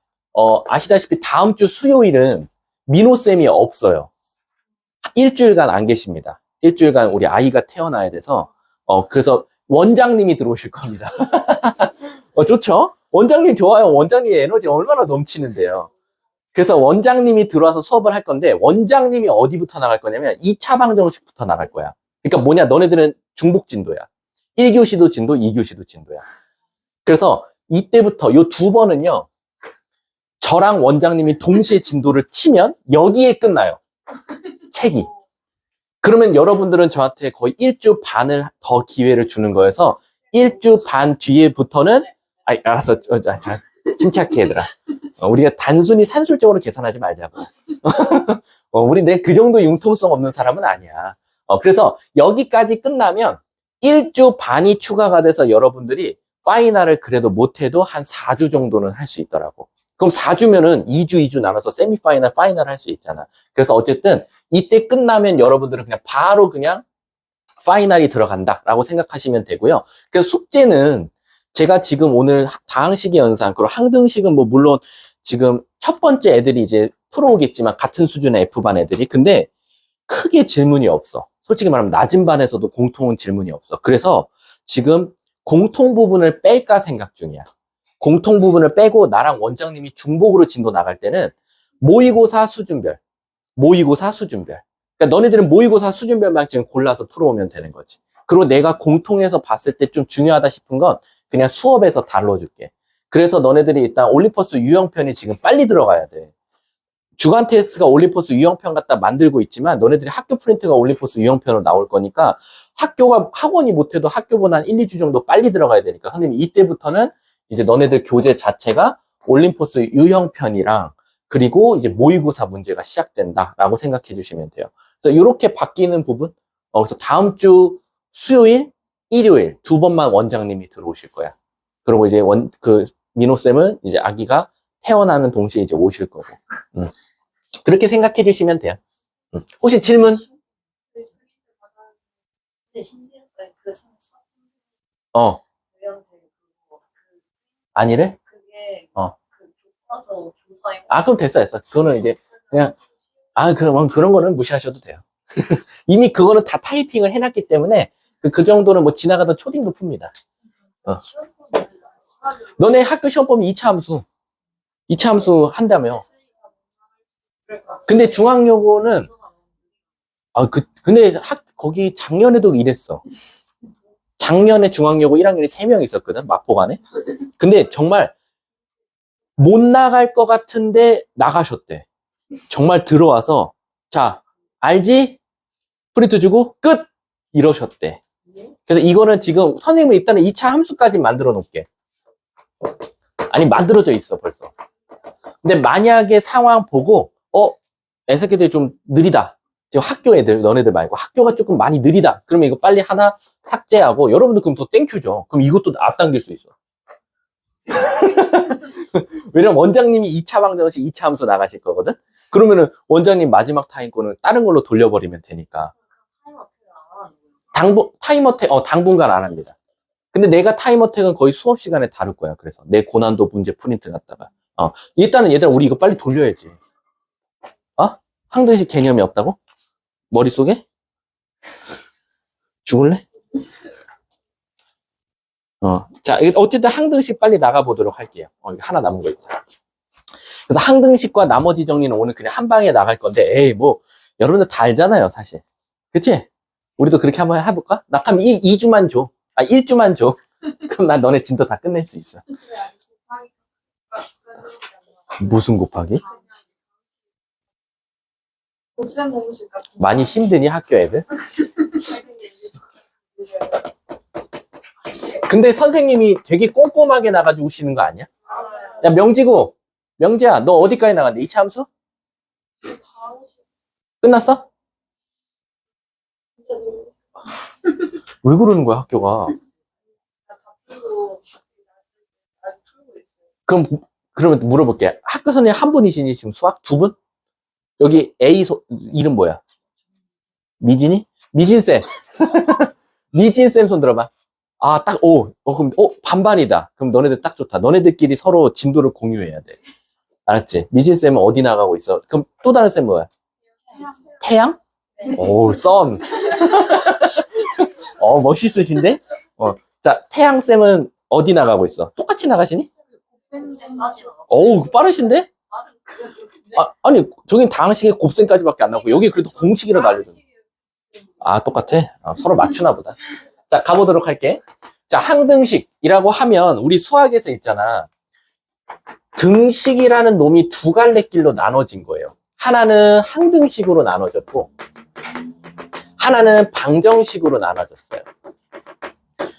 아시다시피 다음 주 수요일은 민호쌤이 없어요. 일주일간 안 계십니다. 일주일간 우리 아이가 태어나야 돼서 그래서 원장님이 들어오실 겁니다. 좋죠? 원장님 좋아요. 원장님 에너지 얼마나 넘치는데요. 그래서 원장님이 들어와서 수업을 할 건데 원장님이 어디부터 나갈 거냐면 2차 방정식부터 나갈 거야. 그러니까 뭐냐? 너네들은 중복 진도야. 1교시도 진도, 2교시도 진도야. 그래서 이때부터 요 2번은요. 저랑 원장님이 동시에 진도를 치면 여기에 끝나요. 책이. 그러면 여러분들은 저한테 거의 1주 반을 더 기회를 주는 거여서 1주 반 뒤에부터는 알았어. 자, 침착해 얘들아. 우리가 단순히 산술적으로 계산하지 말자고. 우리 내 그 정도 융통성 없는 사람은 아니야. 그래서 여기까지 끝나면 1주 반이 추가가 돼서 여러분들이 파이널을 그래도 못해도 한 4주 정도는 할 수 있더라고. 그럼 4주면은 2주 나눠서 세미파이널, 파이널 할 수 있잖아. 그래서 어쨌든 이때 끝나면 여러분들은 그냥 바로 그냥 파이널이 들어간다라고 생각하시면 되고요. 그래서 숙제는 제가 지금 오늘 다항식의 연산, 그리고 항등식은 물론 지금 첫 번째 애들이 이제 풀어오겠지만 같은 수준의 F반 애들이. 근데 크게 질문이 없어. 솔직히 말하면 낮은 반에서도 공통은 질문이 없어. 그래서 지금 공통 부분을 뺄까 생각 중이야. 공통 부분을 빼고 나랑 원장님이 중복으로 진도 나갈 때는 모의고사 수준별. 그러니까 너네들은 모의고사 수준별만 지금 골라서 풀어오면 되는 거지. 그리고 내가 공통해서 봤을 때 좀 중요하다 싶은 건 그냥 수업에서 다뤄줄게. 그래서 너네들이 일단 올림퍼스 유형편이 지금 빨리 들어가야 돼. 주간 테스트가 올림퍼스 유형편 갖다 만들고 있지만 너네들이 학교 프린트가 올림퍼스 유형편으로 나올 거니까 학원이 못해도 학교보다 한 1, 2주 정도 빨리 들어가야 되니까 선생님 이때부터는 이제 너네들 교재 자체가 올림퍼스 유형편이랑 그리고 이제 모의고사 문제가 시작된다라고 생각해 주시면 돼요. 그래서 이렇게 바뀌는 부분, 그래서 다음 주 수요일, 일요일 2번만 원장님이 들어오실 거야. 그리고 이제 민호쌤은 이제 아기가 태어나는 동시에 이제 오실 거고. 그렇게 생각해 주시면 돼요. 혹시 질문? 아니래? 그럼 됐어. 그거는 이제 그냥 그럼 그런 거는 무시하셔도 돼요. 이미 그거는 다 타이핑을 해놨기 때문에 그 정도는 지나가던 초딩도 풉니다. 너네 학교 시험 보면 2차 함수. 2차 함수 한다며. 근데 중앙여고는, 근데 거기 작년에도 이랬어. 작년에 중앙여고 1학년이 3명 있었거든, 마포간에. 근데 정말 못 나갈 것 같은데 나가셨대. 정말 들어와서, 자, 알지? 프린트 주고, 끝! 이러셨대. 그래서 이거는 지금 선생님은 일단은 2차 함수까지 만들어 놓을게. 아니, 만들어져 있어, 벌써. 근데 만약에 상황 보고, 애새끼들이 좀 느리다. 지금 학교 애들, 너네들 말고 학교가 조금 많이 느리다. 그러면 이거 빨리 하나 삭제하고, 여러분들 그럼 더 땡큐죠. 그럼 이것도 앞당길 수 있어. 왜냐면 원장님이 2차 방정식 2차 함수 나가실 거거든? 그러면은 원장님 마지막 타임 거는 다른 걸로 돌려버리면 되니까. 타임어택, 당분간 안 합니다. 근데 내가 타임어택은 거의 수업 시간에 다룰 거야. 그래서 내 고난도 문제 프린트 갖다가. 일단은 얘들아, 우리 이거 빨리 돌려야지. 항등식 개념이 없다고? 머릿속에? 죽을래? 자, 어쨌든 항등식 빨리 나가보도록 할게요. 하나 남은 거 있다. 그래서 항등식과 나머지 정리는 오늘 그냥 한 방에 나갈 건데, 에이, 여러분들 다 알잖아요, 사실. 그치? 우리도 그렇게 한번 해볼까? 나 그럼 2주만 줘. 1주만 줘. 그럼 난 너네 진도 다 끝낼 수 있어. 무슨 곱하기? 많이 힘드니, 학교 애들? 근데 선생님이 되게 꼼꼼하게 나가지고 오시는 거 아니야? 야, 명지야, 너 어디까지 나갔는데? 2차 함수? 끝났어? 왜 그러는 거야, 학교가? 그러면 물어볼게. 학교 선생님 한 분이시니, 지금 수학? 2분? 여기 이름 뭐야? 미진이? 미진쌤. 미진쌤 손 들어봐. 그럼, 반반이다. 그럼 너네들 딱 좋다. 너네들끼리 서로 진도를 공유해야 돼. 알았지? 미진쌤은 어디 나가고 있어? 그럼 또 다른 쌤 뭐야? 태양? 오, 썬. 멋있으신데? 자, 태양쌤은 어디 나가고 있어? 똑같이 나가시니? 어우, 빠르신데? 아니, 저긴 당식에 곱셈까지밖에 안 나오고, 여기 그래도 공식이라도 알려줘. 똑같아? 서로 맞추나 보다. 자, 가보도록 할게. 자, 항등식이라고 하면, 우리 수학에서 있잖아. 등식이라는 놈이 두 갈래길로 나눠진 거예요. 하나는 항등식으로 나눠졌고, 하나는 방정식으로 나눠졌어요.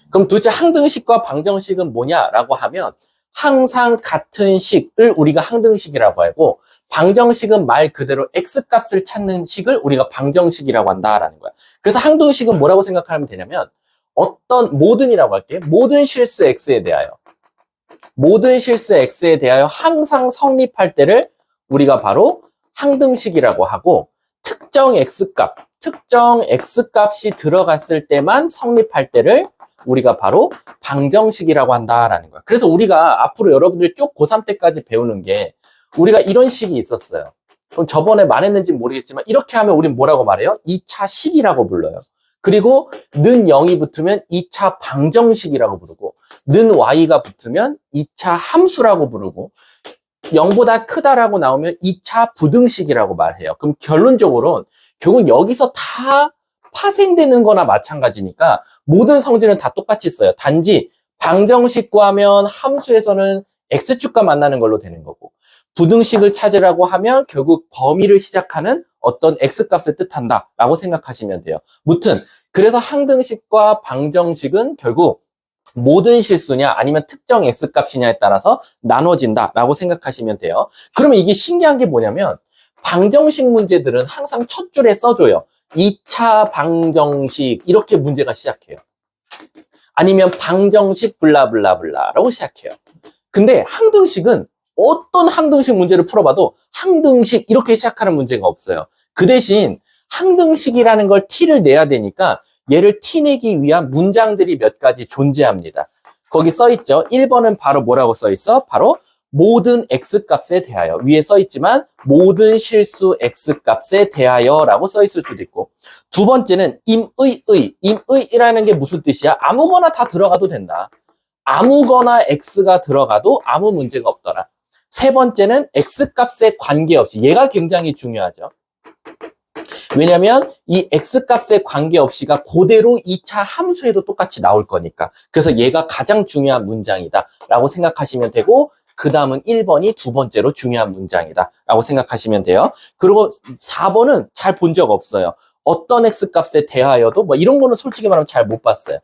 그럼 도대체 항등식과 방정식은 뭐냐라고 하면, 항상 같은 식을 우리가 항등식이라고 하고, 방정식은 말 그대로 x값을 찾는 식을 우리가 방정식이라고 한다라는 거야. 그래서 항등식은 뭐라고 생각하면 되냐면, 모든이라고 할게. 모든 실수 x에 대하여 항상 성립할 때를 우리가 바로 항등식이라고 하고, 특정 x값이 들어갔을 때만 성립할 때를 우리가 바로 방정식이라고 한다라는 거야. 그래서 우리가 앞으로 여러분들 쭉 고3 때까지 배우는 게, 우리가 이런 식이 있었어요. 그럼 저번에 말했는지 모르겠지만, 이렇게 하면 우린 뭐라고 말해요? 2차 식이라고 불러요. 그리고 는 0이 붙으면 2차 방정식이라고 부르고, 는 y가 붙으면 2차 함수라고 부르고, 0보다 크다라고 나오면 2차 부등식이라고 말해요. 그럼 결론적으로는 결국 여기서 다 파생되는 거나 마찬가지니까 모든 성질은 다 똑같이 써요. 단지 방정식 구하면 함수에서는 x축과 만나는 걸로 되는 거고, 부등식을 찾으라고 하면 결국 범위를 시작하는 어떤 x값을 뜻한다 라고 생각하시면 돼요. 무튼 그래서 항등식과 방정식은 결국 모든 실수냐 아니면 특정 x값이냐에 따라서 나눠진다 라고 생각하시면 돼요. 그러면 이게 신기한 게 뭐냐면, 방정식 문제들은 항상 첫 줄에 써줘요. 2차 방정식 이렇게 문제가 시작해요. 아니면 방정식 블라블라블라라고 시작해요. 근데 항등식은 어떤 항등식 문제를 풀어봐도 항등식 이렇게 시작하는 문제가 없어요. 그 대신 항등식이라는 걸 T를 내야 되니까 얘를 T 내기 위한 문장들이 몇 가지 존재합니다. 거기 써있죠. 1번은 바로 뭐라고 써있어? 바로 모든 x값에 대하여. 위에 써있지만 모든 실수 x값에 대하여 라고 써있을 수도 있고, 두 번째는 임의이라는 게 무슨 뜻이야? 아무거나 다 들어가도 된다. 아무거나 x가 들어가도 아무 문제가 없더라. 세 번째는 x값에 관계없이, 얘가 굉장히 중요하죠. 왜냐면 이 x값에 관계없이가 그대로 2차 함수에도 똑같이 나올 거니까. 그래서 얘가 가장 중요한 문장이다 라고 생각하시면 되고, 그 다음은 1번이 두 번째로 중요한 문장이다 라고 생각하시면 돼요. 그리고 4번은 잘 본 적 없어요. 어떤 x값에 대하여도 뭐 이런 거는 솔직히 말하면 잘 못 봤어요.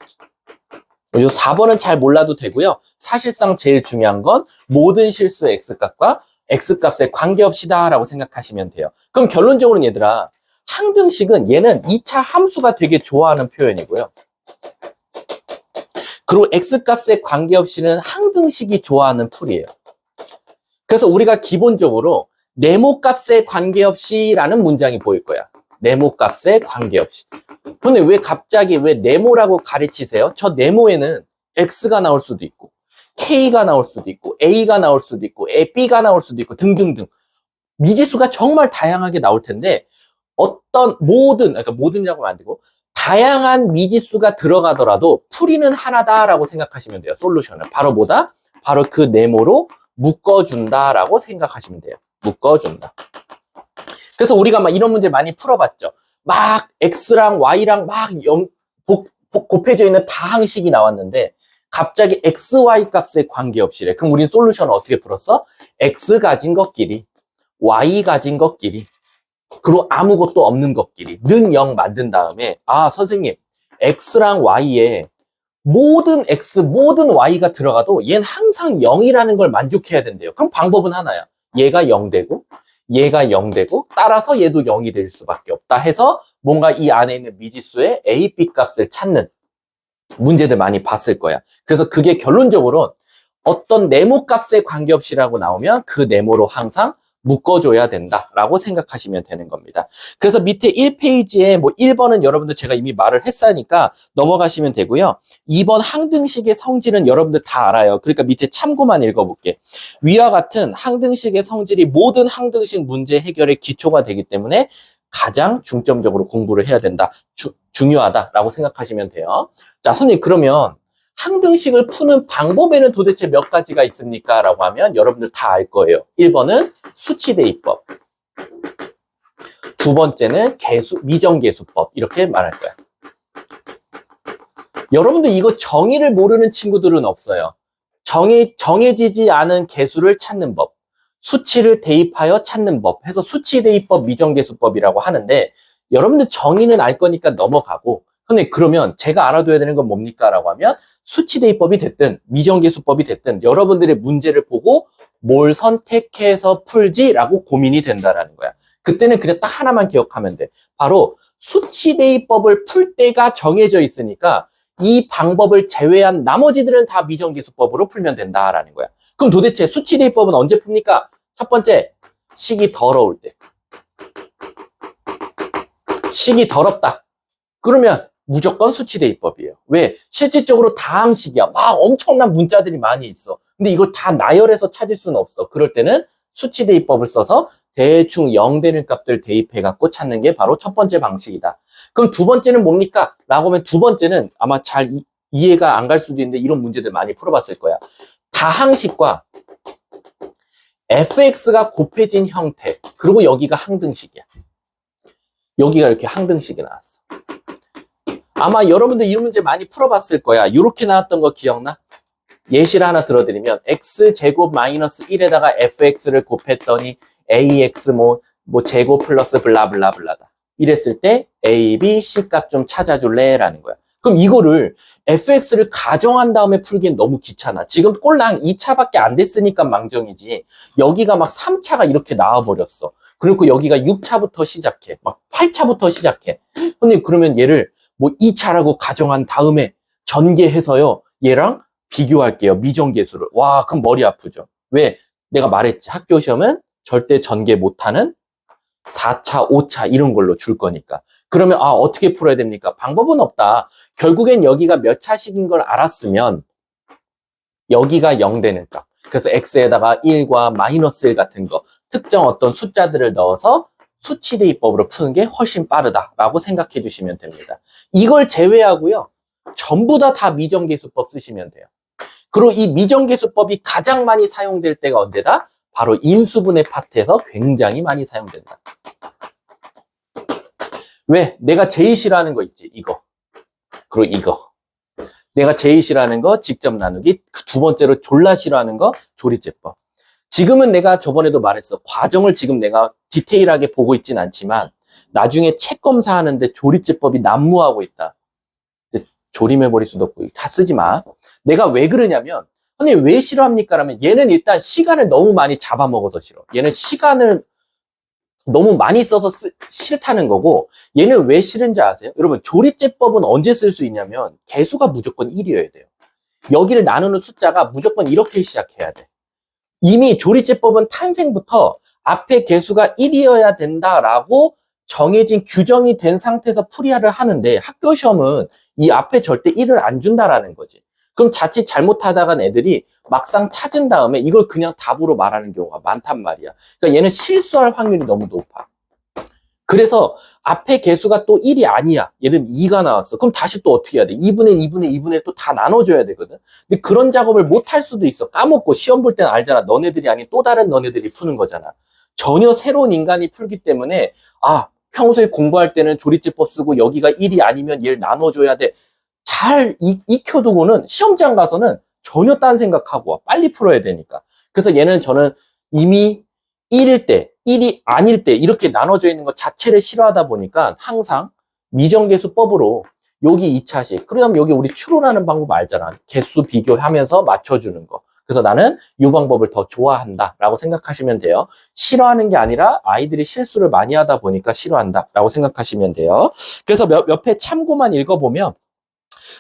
이 4번은 잘 몰라도 되고요. 사실상 제일 중요한 건 모든 실수의 x값과 x값에 관계없이다 라고 생각하시면 돼요. 그럼 결론적으로는 얘들아, 항등식은 얘는 2차 함수가 되게 좋아하는 표현이고요. 그리고 x값에 관계없이는 항등식이 좋아하는 풀이에요. 그래서 우리가 기본적으로 네모값에 관계없이 라는 문장이 보일 거야. 네모값에 관계없이. 근데 왜 갑자기 왜 네모라고 가르치세요? 저 네모에는 x가 나올 수도 있고 k가 나올 수도 있고 a가 나올 수도 있고 b가 나올 수도 있고 등등등 미지수가 정말 다양하게 나올 텐데, 어떤 그러니까 모든이라고 하면 안 되고 다양한 미지수가 들어가더라도 풀이는 하나다라고 생각하시면 돼요. 솔루션을 바로 뭐다? 바로 그 네모로 묶어준다라고 생각하시면 돼요. 묶어준다. 그래서 우리가 막 이런 문제 많이 풀어봤죠. 막 x랑 y랑 막 곱해져 있는 다항식이 나왔는데 갑자기 xy 값에 관계없이래. 그럼 우린 솔루션을 어떻게 풀었어? x 가진 것끼리, y 가진 것끼리, 그리고 아무것도 없는 것끼리 는 0 만든 다음에, 아 선생님, x랑 y에 모든 x, 모든 y가 들어가도 얘는 항상 0이라는 걸 만족해야 된대요. 그럼 방법은 하나야. 얘가 0 되고 얘가 0 되고 따라서 얘도 0이 될 수밖에 없다 해서 뭔가 이 안에 있는 미지수의 a, b 값을 찾는 문제들 많이 봤을 거야. 그래서 그게 결론적으로 어떤 네모 값에 관계없이라고 나오면 그 네모로 항상 묶어줘야 된다라고 생각하시면 되는 겁니다. 그래서 밑에 1페이지에 뭐 1번은 여러분들 제가 이미 말을 했으니까 넘어가시면 되고요. 2번 항등식의 성질은 여러분들 다 알아요. 그러니까 밑에 참고만 읽어볼게. 위와 같은 항등식의 성질이 모든 항등식 문제 해결의 기초가 되기 때문에 가장 중점적으로 공부를 해야 된다. 중요하다라고 생각하시면 돼요. 자, 선생님, 그러면 항등식을 푸는 방법에는 도대체 몇 가지가 있습니까? 라고 하면 여러분들 다 알 거예요. 1번은 수치대입법, 두 번째는 미정계수법, 이렇게 말할 거야. 여러분들 이거 정의를 모르는 친구들은 없어요. 정해지지 않은 계수를 찾는 법, 수치를 대입하여 찾는 법 해서 수치대입법, 미정계수법이라고 하는데, 여러분들 정의는 알 거니까 넘어가고, 근데 그러면 제가 알아둬야 되는 건 뭡니까? 라고 하면 수치대입법이 됐든 미정계수법이 됐든 여러분들의 문제를 보고 뭘 선택해서 풀지라고 고민이 된다라는 거야. 그때는 그냥 딱 하나만 기억하면 돼. 바로 수치대입법을 풀 때가 정해져 있으니까 이 방법을 제외한 나머지들은 다 미정계수법으로 풀면 된다라는 거야. 그럼 도대체 수치대입법은 언제 풉니까? 첫 번째, 식이 더러울 때. 식이 더럽다. 그러면 무조건 수치대입법이에요. 왜? 실질적으로 다항식이야. 막 엄청난 문자들이 많이 있어. 근데 이걸 다 나열해서 찾을 수는 없어. 그럴 때는 수치대입법을 써서 대충 0 되는 값들 대입해갖고 찾는 게 바로 첫 번째 방식이다. 그럼 두 번째는 뭡니까? 라고 하면 두 번째는 아마 잘 이해가 안 갈 수도 있는데 이런 문제들 많이 풀어봤을 거야. 다항식과 fx가 곱해진 형태, 그리고 여기가 항등식이야. 여기가 이렇게 항등식이 나왔어. 아마 여러분들 이런 문제 많이 풀어봤을 거야. 이렇게 나왔던 거 기억나? 예시를 하나 들어드리면 x제곱 마이너스 1에다가 fx를 곱했더니 ax 뭐 제곱 플러스 블라블라블라다. 이랬을 때 a, b, c 값 좀 찾아줄래? 라는 거야. 그럼 이거를 fx를 가정한 다음에 풀기엔 너무 귀찮아. 지금 꼴랑 2차밖에 안 됐으니까 망정이지. 여기가 막 3차가 이렇게 나와버렸어. 그리고 여기가 6차부터 시작해. 막 8차부터 시작해. 근데 그러면 얘를 뭐 2차라고 가정한 다음에 전개해서요, 얘랑 비교할게요. 미정계수를. 와, 그럼 머리 아프죠. 왜? 내가 말했지. 학교 시험은 절대 전개 못하는 4차, 5차 이런 걸로 줄 거니까. 그러면 어떻게 풀어야 됩니까? 방법은 없다. 결국엔 여기가 몇 차식인 걸 알았으면 여기가 0 되는 값. 그래서 x에다가 1과 마이너스 1 같은 거, 특정 어떤 숫자들을 넣어서 수치대입법으로 푸는 게 훨씬 빠르다라고 생각해 주시면 됩니다. 이걸 제외하고요, 전부 다 미정계수법 쓰시면 돼요. 그리고 이 미정계수법이 가장 많이 사용될 때가 언제다? 바로 인수분해 파트에서 굉장히 많이 사용된다. 왜? 내가 제일 싫어하는 거 있지, 이거. 그리고 이거. 내가 제일 싫어하는 거 직접 나누기, 두 번째로 졸라 싫어하는 거 조리제법. 지금은 내가 저번에도 말했어. 과정을 지금 내가 디테일하게 보고 있진 않지만 나중에 책 검사하는데 조리제법이 난무하고 있다. 조림해버릴 수도 없고 다 쓰지 마. 내가 왜 그러냐면 선생님 왜 싫어합니까? 라면 얘는 일단 시간을 너무 많이 잡아먹어서 싫어. 얘는 시간을 너무 많이 써서 싫다는 거고, 얘는 왜 싫은지 아세요? 여러분, 조리제법은 언제 쓸 수 있냐면 개수가 무조건 1이어야 돼요. 여기를 나누는 숫자가 무조건 이렇게 시작해야 돼. 이미 조리제법은 탄생부터 앞에 개수가 1이어야 된다라고 정해진 규정이 된 상태에서 풀이를 하는데, 학교 시험은 이 앞에 절대 1을 안 준다라는 거지. 그럼 자칫 잘못하다간 애들이 막상 찾은 다음에 이걸 그냥 답으로 말하는 경우가 많단 말이야. 그러니까 얘는 실수할 확률이 너무 높아. 그래서 앞에 개수가 또 1이 아니야. 얘는 2가 나왔어. 그럼 다시 또 어떻게 해야 돼? 2분의 1, 2분의 2분의 1 또 다 나눠줘야 되거든. 근데 그런 작업을 못 할 수도 있어. 까먹고 시험 볼 때는 알잖아. 너네들이 아닌 또 다른 너네들이 푸는 거잖아. 전혀 새로운 인간이 풀기 때문에 평소에 공부할 때는 조리제법 쓰고 여기가 1이 아니면 얘를 나눠줘야 돼. 잘 익혀두고는 시험장 가서는 전혀 딴 생각하고 와. 빨리 풀어야 되니까. 그래서 얘는 저는 이미 1일 때, 1이 아닐 때 이렇게 나눠져 있는 것 자체를 싫어하다 보니까 항상 미정계수법으로 여기 2차식, 그러면 여기 우리 추론하는 방법 알잖아. 개수 비교하면서 맞춰주는 거. 그래서 나는 이 방법을 더 좋아한다 라고 생각하시면 돼요. 싫어하는 게 아니라 아이들이 실수를 많이 하다 보니까 싫어한다 라고 생각하시면 돼요. 그래서 옆에 참고만 읽어보면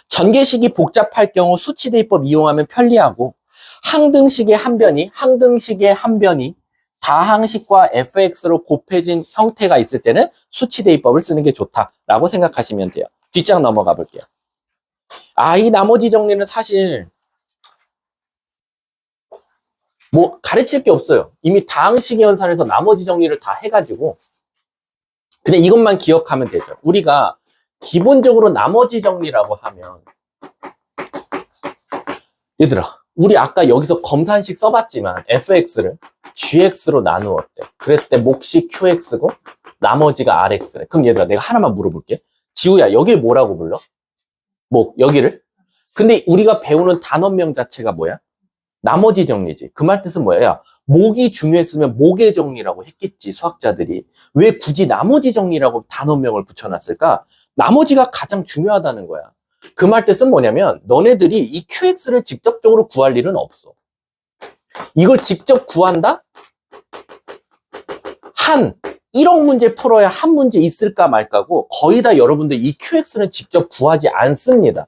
전개식이 복잡할 경우 수치대입법 이용하면 편리하고, 항등식의 한 변이 다항식과 fx로 곱해진 형태가 있을 때는 수치대입법을 쓰는 게 좋다라고 생각하시면 돼요. 뒷장 넘어가 볼게요. 이 나머지 정리는 사실 뭐 가르칠 게 없어요. 이미 다항식의 연산에서 나머지 정리를 다 해가지고 그냥 이것만 기억하면 되죠. 우리가 기본적으로 나머지 정리라고 하면, 얘들아, 우리 아까 여기서 검산식 써봤지만 fx를 gx로 나누었대. 그랬을 때 몫이 qx고 나머지가 rx래. 그럼 얘들아, 내가 하나만 물어볼게. 지우야, 여길 뭐라고 불러? 여기를? 근데 우리가 배우는 단원명 자체가 뭐야? 나머지 정리지. 그 말 뜻은 뭐야? 야, 목이 중요했으면 목의 정리라고 했겠지, 수학자들이. 왜 굳이 나머지 정리라고 단원명을 붙여놨을까? 나머지가 가장 중요하다는 거야. 그 말 뜻은 뭐냐면 너네들이 이 QX를 직접적으로 구할 일은 없어. 이걸 직접 구한다? 1억 문제 풀어야 한 문제 있을까 말까고 거의 다 여러분들 이 QX는 직접 구하지 않습니다.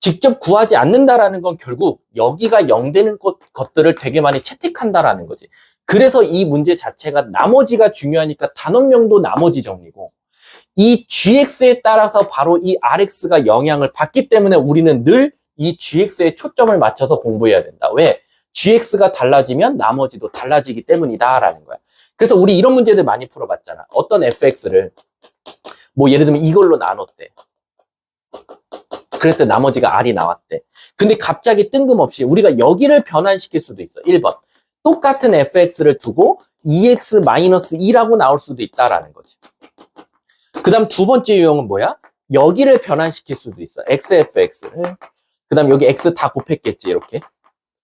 직접 구하지 않는다라는 건 결국 여기가 0 되는 것들을 되게 많이 채택한다라는 거지. 그래서 이 문제 자체가 나머지가 중요하니까 단원명도 나머지 정리고, 이 gx에 따라서 바로 이 rx가 영향을 받기 때문에 우리는 늘 이 gx에 초점을 맞춰서 공부해야 된다. 왜? gx가 달라지면 나머지도 달라지기 때문이다라는 거야. 그래서 우리 이런 문제들 많이 풀어봤잖아. 어떤 fx를 예를 들면 이걸로 나눴대. 그래서 나머지가 r이 나왔대. 근데 갑자기 뜬금없이 우리가 여기를 변환시킬 수도 있어. 1번. 똑같은 fx를 두고 2x-2라고 나올 수도 있다라는 거지. 그 다음 두 번째 유형은 뭐야? 여기를 변환시킬 수도 있어. xfx를. 그 다음 여기 x 다 곱했겠지, 이렇게.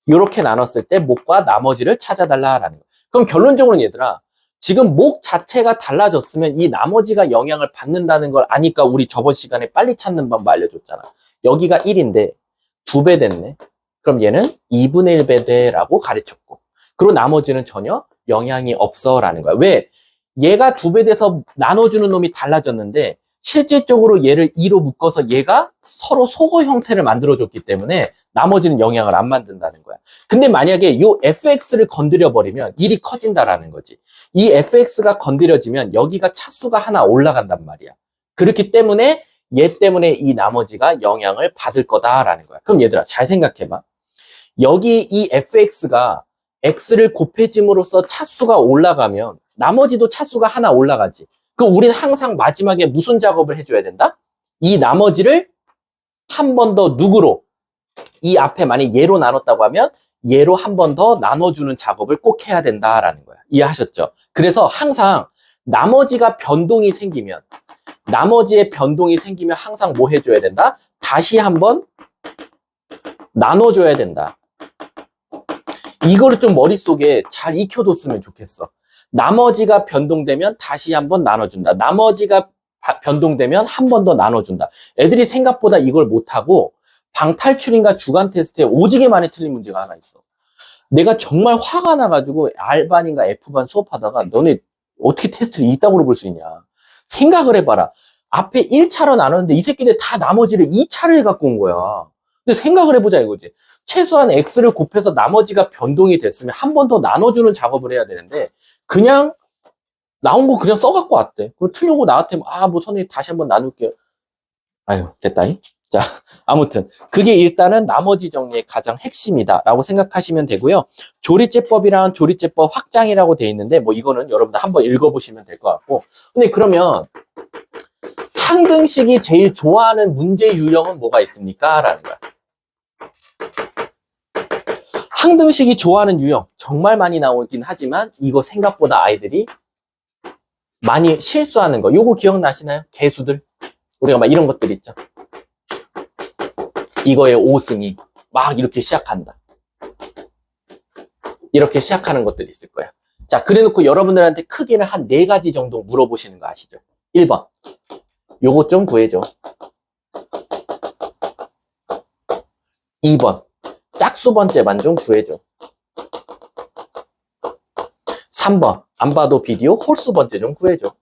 이렇게 나눴을 때 목과 나머지를 찾아달라라는 거. 그럼 결론적으로는 얘들아, 지금 목 자체가 달라졌으면 이 나머지가 영향을 받는다는 걸 아니까 우리 저번 시간에 빨리 찾는 방법 알려줬잖아. 여기가 1인데 2배 됐네. 그럼 얘는 2분의 1배 돼라고 가르쳤고, 그리고 나머지는 전혀 영향이 없어 라는 거야. 왜? 얘가 2배 돼서 나눠주는 놈이 달라졌는데 실질적으로 얘를 2로 묶어서 얘가 서로 소거 형태를 만들어줬기 때문에 나머지는 영향을 안 만든다는 거야. 근데 만약에 요 fx를 건드려버리면 일이 커진다라는 거지. 이 fx가 건드려지면 여기가 차수가 하나 올라간단 말이야. 그렇기 때문에 얘 때문에 이 나머지가 영향을 받을 거다라는 거야. 그럼 얘들아, 잘 생각해봐. 여기 이 fx가 x를 곱해짐으로써 차수가 올라가면 나머지도 차수가 하나 올라가지. 그럼 우리는 항상 마지막에 무슨 작업을 해줘야 된다? 이 나머지를 한 번 더 누구로? 이 앞에 만약 얘로 나눴다고 하면 얘로 한 번 더 나눠주는 작업을 꼭 해야 된다라는 거야. 이해하셨죠? 그래서 항상 나머지가 변동이 생기면, 나머지의 변동이 생기면 항상 뭐 해줘야 된다? 다시 한번 나눠줘야 된다. 이거를 좀 머릿속에 잘 익혀뒀으면 좋겠어. 나머지가 변동되면 다시 한번 나눠준다. 나머지가 변동되면 한 번 더 나눠준다. 애들이 생각보다 이걸 못하고 방탈출인가 주간 테스트에 오지게 많이 틀린 문제가 하나 있어. 내가 정말 화가 나가지고 R반인가 F반 수업하다가 너네 어떻게 테스트를 이따구로 볼 수 있냐. 생각을 해봐라. 앞에 1차로 나눴는데 이 새끼들 다 나머지를 2차를 갖고 온 거야. 근데 생각을 해보자 이거지. 최소한 X를 곱해서 나머지가 변동이 됐으면 한 번 더 나눠주는 작업을 해야 되는데 그냥 나온 거 그냥 써갖고 왔대. 그리고 틀려고 나한테 뭐 선생님 다시 한번 나눌게요. 아유 됐다잉. 자 아무튼 그게 일단은 나머지 정리의 가장 핵심이다 라고 생각하시면 되고요. 조리제법이랑 조리제법 확장이라고 돼 있는데 뭐 이거는 여러분들 한번 읽어보시면 될 것 같고, 근데 그러면 항등식이 제일 좋아하는 문제 유형은 뭐가 있습니까? 라는 거야. 항등식이 좋아하는 유형 정말 많이 나오긴 하지만 이거 생각보다 아이들이 많이 실수하는 거, 요거 기억나시나요? 개수들 우리가 막 이런 것들 있죠. 이거의 5승이 막 이렇게 시작한다. 이렇게 시작하는 것들이 있을 거야. 자, 그래놓고 여러분들한테 크기는 한 4가지 정도 물어보시는 거 아시죠? 1번 요거 좀 구해줘. 2번 짝수 번째만 좀 구해줘. 3번 안 봐도 비디오 홀수 번째 좀 구해줘.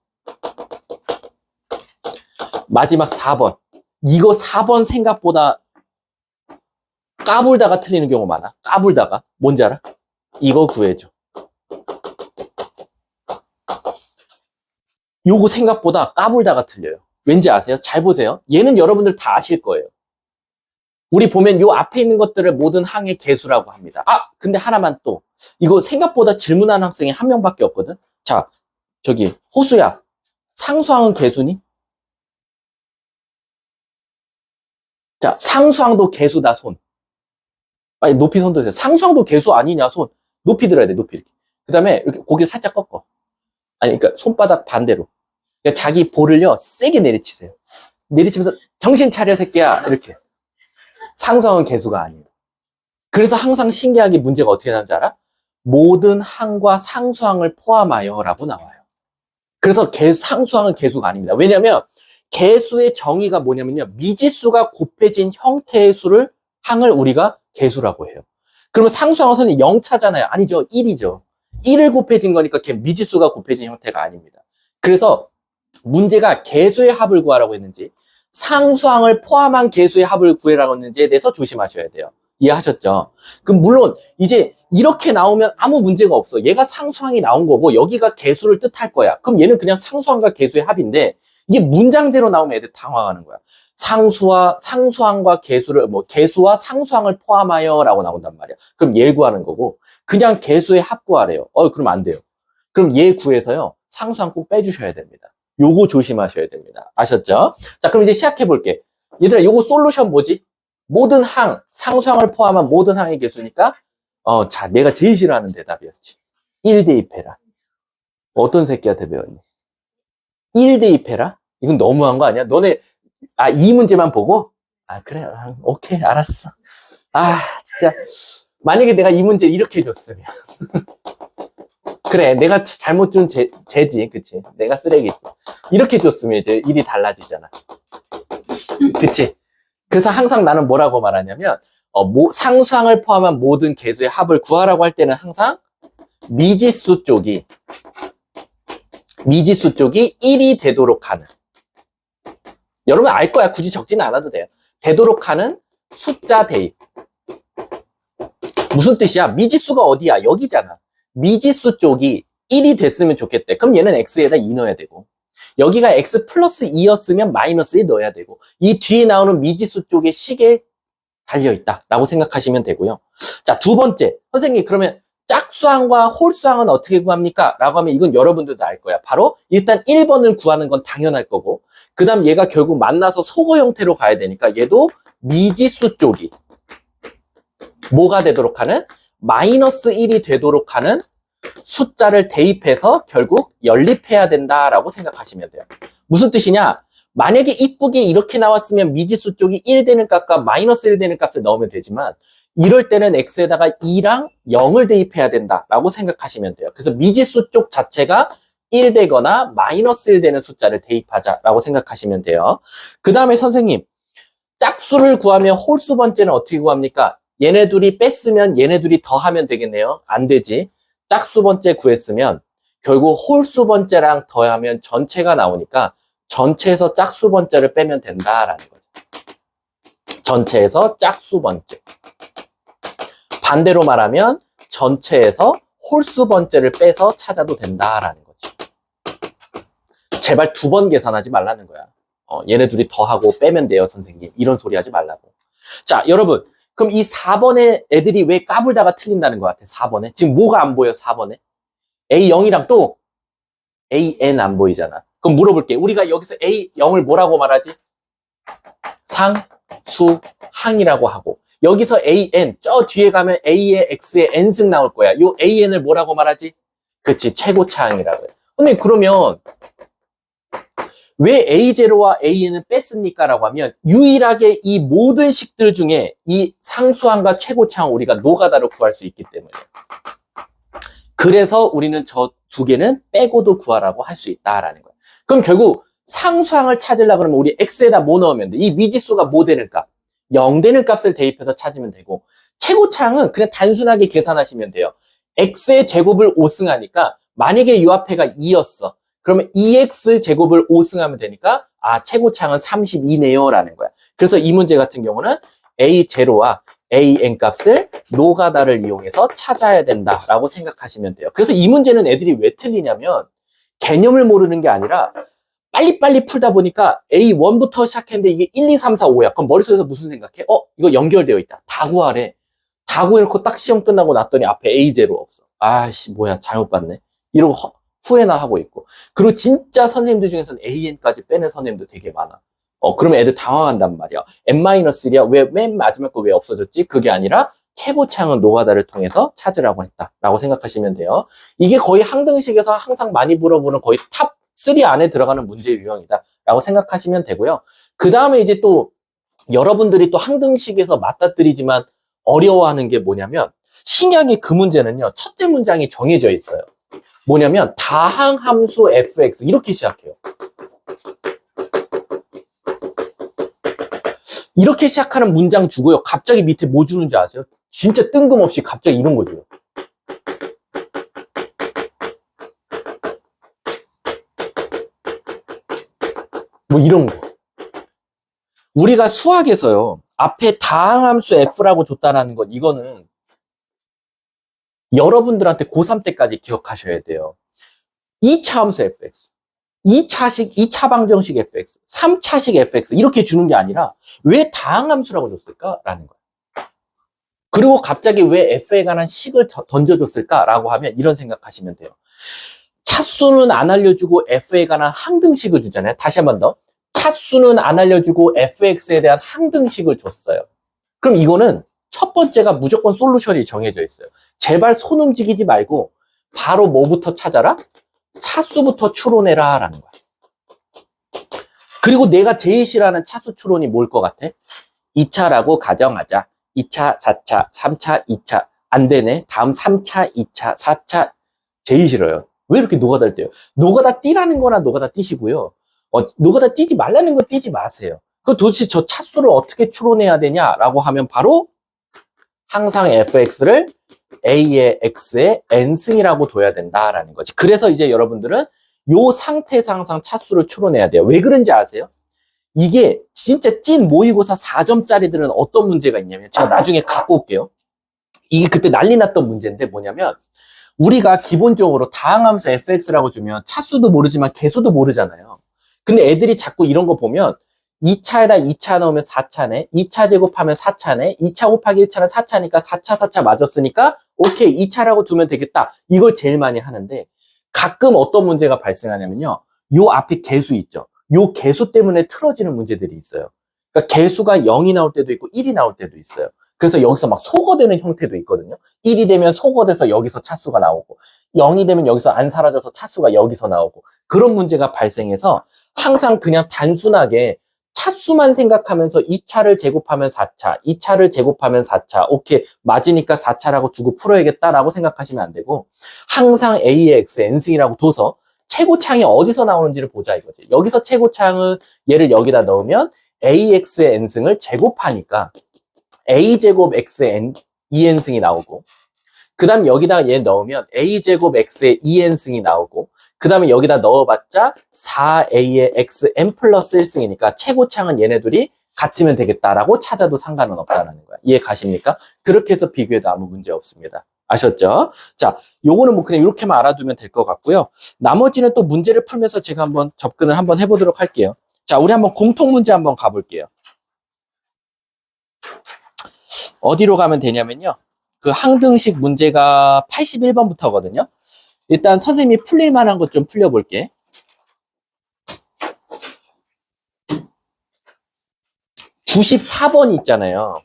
마지막 4번 이거 4번 생각보다 까불다가 틀리는 경우 많아. 까불다가 뭔지 알아? 이거 구해줘. 요거 생각보다 까불다가 틀려요. 왠지 아세요? 잘 보세요. 얘는 여러분들 다 아실 거예요. 우리 보면 요 앞에 있는 것들을 모든 항의 개수라고 합니다. 근데 하나만 또 이거 생각보다 질문하는 학생이 한 명밖에 없거든. 자, 저기 호수야, 상수항은 개수니? 자, 상수항도 개수다. 손 빨리 높이 손 드세요. 상수항도 개수 아니냐. 손 높이 들어야 돼. 높이. 그 다음에 이렇게 고개를 살짝 꺾어. 아니 그러니까 손바닥 반대로. 그러니까 자기 볼을요 세게 내리치세요. 내리치면서 정신 차려 새끼야 이렇게. 상수항은 개수가 아니에요. 그래서 항상 신기하게 문제가 어떻게 나오는지 알아? 모든 항과 상수항을 포함하여 라고 나와요. 그래서 상수항은 개수가 아닙니다. 왜냐하면 개수의 정의가 뭐냐면요, 미지수가 곱해진 형태의 수를 항을 우리가 개수라고 해요. 그러면 상수항은 선생님 0차잖아요. 아니죠. 1이죠. 1을 곱해진 거니까 미지수가 곱해진 형태가 아닙니다. 그래서 문제가 개수의 합을 구하라고 했는지 상수항을 포함한 개수의 합을 구해라고 했는지에 대해서 조심하셔야 돼요. 이해하셨죠? 그럼 물론 이제 이렇게 나오면 아무 문제가 없어. 얘가 상수항이 나온 거고 여기가 개수를 뜻할 거야. 그럼 얘는 그냥 상수항과 개수의 합인데 이게 문장제로 나오면 애들 당황하는 거야. 상수항과 개수를 개수와 상수항을 포함하여 라고 나온단 말이야. 그럼 얘 구하는 거고 그냥 개수의 합 구하래요. 그럼 안 돼요. 그럼 얘 구해서요 상수항 꼭 빼주셔야 됩니다. 요거 조심하셔야 됩니다. 아셨죠? 자, 그럼 이제 시작해 볼게. 얘들아, 요거 솔루션 뭐지? 모든 항, 상수항을 포함한 모든 항의 개수니까 자, 내가 제일 싫어하는 대답이었지. 1 대입해라. 어떤 새끼한테 배웠니? 1 대입해라? 이건 너무한 거 아니야? 너네 이 문제만 보고 그래, 오케이, 알았어. 진짜 만약에 내가 이 문제 이렇게 해줬으면 그래, 내가 잘못 준 죄지, 그치? 내가 쓰레기지. 이렇게 줬으면 이제 일이 달라지잖아. 그치? 그래서 항상 나는 뭐라고 말하냐면, 상수항을 포함한 모든 개수의 합을 구하라고 할 때는 항상 미지수 쪽이 1이 되도록 하는. 여러분 알 거야. 굳이 적지는 않아도 돼요. 되도록 하는 숫자 대입. 무슨 뜻이야? 미지수가 어디야? 여기잖아. 미지수 쪽이 1이 됐으면 좋겠대. 그럼 얘는 x에다 2 넣어야 되고 여기가 x 플러스 2였으면 마이너스 2 넣어야 되고 이 뒤에 나오는 미지수 쪽에 식에 달려있다 라고 생각하시면 되고요. 자, 두 번째, 선생님 그러면 짝수항과 홀수항은 어떻게 구합니까? 라고 하면 이건 여러분들도 알 거야. 바로 일단 1번을 구하는 건 당연할 거고 그 다음 얘가 결국 만나서 소거 형태로 가야 되니까 얘도 미지수 쪽이 뭐가 되도록 하는? 마이너스 1이 되도록 하는 숫자를 대입해서 결국 연립해야 된다라고 생각하시면 돼요. 무슨 뜻이냐? 만약에 이쁘게 이렇게 나왔으면 미지수 쪽이 1 되는 값과 마이너스 1 되는 값을 넣으면 되지만 이럴 때는 x에다가 2랑 0을 대입해야 된다라고 생각하시면 돼요. 그래서 미지수 쪽 자체가 1 되거나 마이너스 1 되는 숫자를 대입하자라고 생각하시면 돼요. 그 다음에 선생님, 짝수를 구하면 홀수 번째는 어떻게 구합니까? 얘네 둘이 뺐으면 얘네 둘이 더하면 되겠네요. 안 되지. 짝수 번째 구했으면 결국 홀수 번째랑 더하면 전체가 나오니까 전체에서 짝수 번째를 빼면 된다라는 거죠. 전체에서 짝수 번째. 반대로 말하면 전체에서 홀수 번째를 빼서 찾아도 된다라는 거지. 제발 2번 계산하지 말라는 거야. 얘네 둘이 더하고 빼면 돼요, 선생님. 이런 소리 하지 말라고. 자, 여러분. 그럼 이 4번에 애들이 왜 까불다가 틀린다는 것 같아, 4번에? 지금 뭐가 안 보여, 4번에? A0이랑 또 AN 안 보이잖아. 그럼 물어볼게. 우리가 여기서 A0을 뭐라고 말하지? 상, 수, 항이라고 하고. 여기서 AN, 저 뒤에 가면 A에 X에 N승 나올 거야. 요 AN을 뭐라고 말하지? 그치, 최고차항이라고 해. 근데 그러면 왜 A0와 AN을 뺐습니까? 라고 하면 유일하게 이 모든 식들 중에 이 상수항과 최고차항 우리가 노가다로 구할 수 있기 때문에. 그래서 우리는 저 2개는 빼고도 구하라고 할 수 있다라는 거야. 그럼 결국 상수항을 찾으려고 그러면 우리 X에다 뭐 넣으면 돼? 이 미지수가 뭐 되는 값? 0 되는 값을 대입해서 찾으면 되고, 최고차항은 그냥 단순하게 계산하시면 돼요. X의 제곱을 5승하니까 만약에 이 앞에가 2였어. 그러면 2x 제곱을 5승하면 되니까 최고차항은 32네요 라는 거야. 그래서 이 문제 같은 경우는 A0와 AN 값을 노가다를 이용해서 찾아야 된다라고 생각하시면 돼요. 그래서 이 문제는 애들이 왜 틀리냐면 개념을 모르는 게 아니라 빨리빨리 풀다 보니까 A1부터 시작했는데 이게 1, 2, 3, 4, 5야. 그럼 머릿속에서 무슨 생각해? 이거 연결되어 있다. 다 구하래. 다 구해놓고 딱 시험 끝나고 났더니 앞에 A0 없어. 아씨, 뭐야, 잘못 봤네. 이러고 후회나 하고 있고. 그리고 진짜 선생님들 중에서는 AN까지 빼는 선생님도 되게 많아. 그러면 애들 당황한단 말이야. N-1이야? 왜 맨 마지막 거 왜 없어졌지? 그게 아니라 최고차항은 노가다를 통해서 찾으라고 했다라고 생각하시면 돼요. 이게 거의 항등식에서 항상 많이 물어보는 거의 탑 3 안에 들어가는 문제 유형이다라고 생각하시면 되고요. 그 다음에 이제 또 여러분들이 또 항등식에서 맞닥뜨리지만 어려워하는 게 뭐냐면 신기하게 그 문제는요. 첫째 문장이 정해져 있어요. 뭐냐면 다항함수 fx 이렇게 시작해요. 이렇게 시작하는 문장 주고요. 갑자기 밑에 뭐 주는지 아세요? 진짜 뜬금없이 갑자기 이런 거 줘요. 뭐 이런 거. 우리가 수학에서요. 앞에 다항함수 f라고 줬다라는 건 이거는 여러분들한테 고3 때까지 기억하셔야 돼요. 2차 함수 fx, 2차 방정식 fx, 3차식 fx 이렇게 주는 게 아니라 왜 다항함수라고 줬을까라는 거예요. 그리고 갑자기 왜 f에 관한 식을 던져줬을까라고 하면 이런 생각하시면 돼요. 차수는 안 알려주고 f에 관한 항등식을 주잖아요. 다시 한 번 더. 차수는 안 알려주고 fx에 대한 항등식을 줬어요. 그럼 이거는 첫 번째가 무조건 솔루션이 정해져 있어요. 제발 손 움직이지 말고 바로 뭐부터 찾아라? 차수부터 추론해라 라는 거야. 그리고 내가 제일 싫어하는 차수 추론이 뭘 것 같아? 2차라고 가정하자. 2차, 4차, 3차, 2차. 안 되네. 다음 3차, 2차, 4차. 제일 싫어요. 왜 이렇게 노가다를 떼요? 노가다 띄라는 거나 노가다 띄시고요. 노가다 띄지 말라는 거 띄지 마세요. 그 도대체 저 차수를 어떻게 추론해야 되냐라고 하면 바로 항상 fx를 a의 x의 n승이라고 둬야 된다라는 거지. 그래서 이제 여러분들은 요 상태에서 항상 차수를 추론해야 돼요. 왜 그런지 아세요? 이게 진짜 찐 모의고사 4점짜리들은 어떤 문제가 있냐면 제가 나중에 갖고 올게요. 이게 그때 난리 났던 문제인데 뭐냐면 우리가 기본적으로 다항함수 fx라고 주면 차수도 모르지만 개수도 모르잖아요. 근데 애들이 자꾸 이런 거 보면 2차에다 2차 넣으면 4차네. 2차 제곱하면 4차네. 2차 곱하기 1차는 4차니까 4차, 4차 맞았으니까 오케이 2차라고 두면 되겠다. 이걸 제일 많이 하는데 가끔 어떤 문제가 발생하냐면요. 요 앞에 개수 있죠. 요 개수 때문에 틀어지는 문제들이 있어요. 그러니까 개수가 0이 나올 때도 있고 1이 나올 때도 있어요. 그래서 여기서 막 소거되는 형태도 있거든요. 1이 되면 소거돼서 여기서 차수가 나오고 0이 되면 여기서 안 사라져서 차수가 여기서 나오고 그런 문제가 발생해서 항상 그냥 단순하게 차수만 생각하면서 2차를 제곱하면 4차, 2차를 제곱하면 4차, 오케이, 맞으니까 4차라고 두고 풀어야겠다라고 생각하시면 안 되고 항상 A의 X, N승이라고 둬서 최고창이 어디서 나오는지를 보자 이거지. 여기서 최고창은 얘를 여기다 넣으면 AX의 N승을 제곱하니까 A제곱 X의 2N승이 나오고 그 다음 여기다가 얘 넣으면 A제곱 X의 2N승이 나오고 그 다음에 여기다 넣어봤자 4A의 XN 플러스 1승이니까 최고창은 얘네들이 같으면 되겠다라고 찾아도 상관은 없다는 거야. 이해 가십니까? 그렇게 해서 비교해도 아무 문제 없습니다. 아셨죠? 자, 요거는 뭐 그냥 이렇게만 알아두면 될 것 같고요. 나머지는 또 문제를 풀면서 제가 한번 접근을 한번 해보도록 할게요. 자, 우리 한번 공통 문제 한번 가볼게요. 어디로 가면 되냐면요. 그 항등식 문제가 81번부터거든요. 일단 선생님이 풀릴 만한 것 좀 풀려볼게. 94번 있잖아요.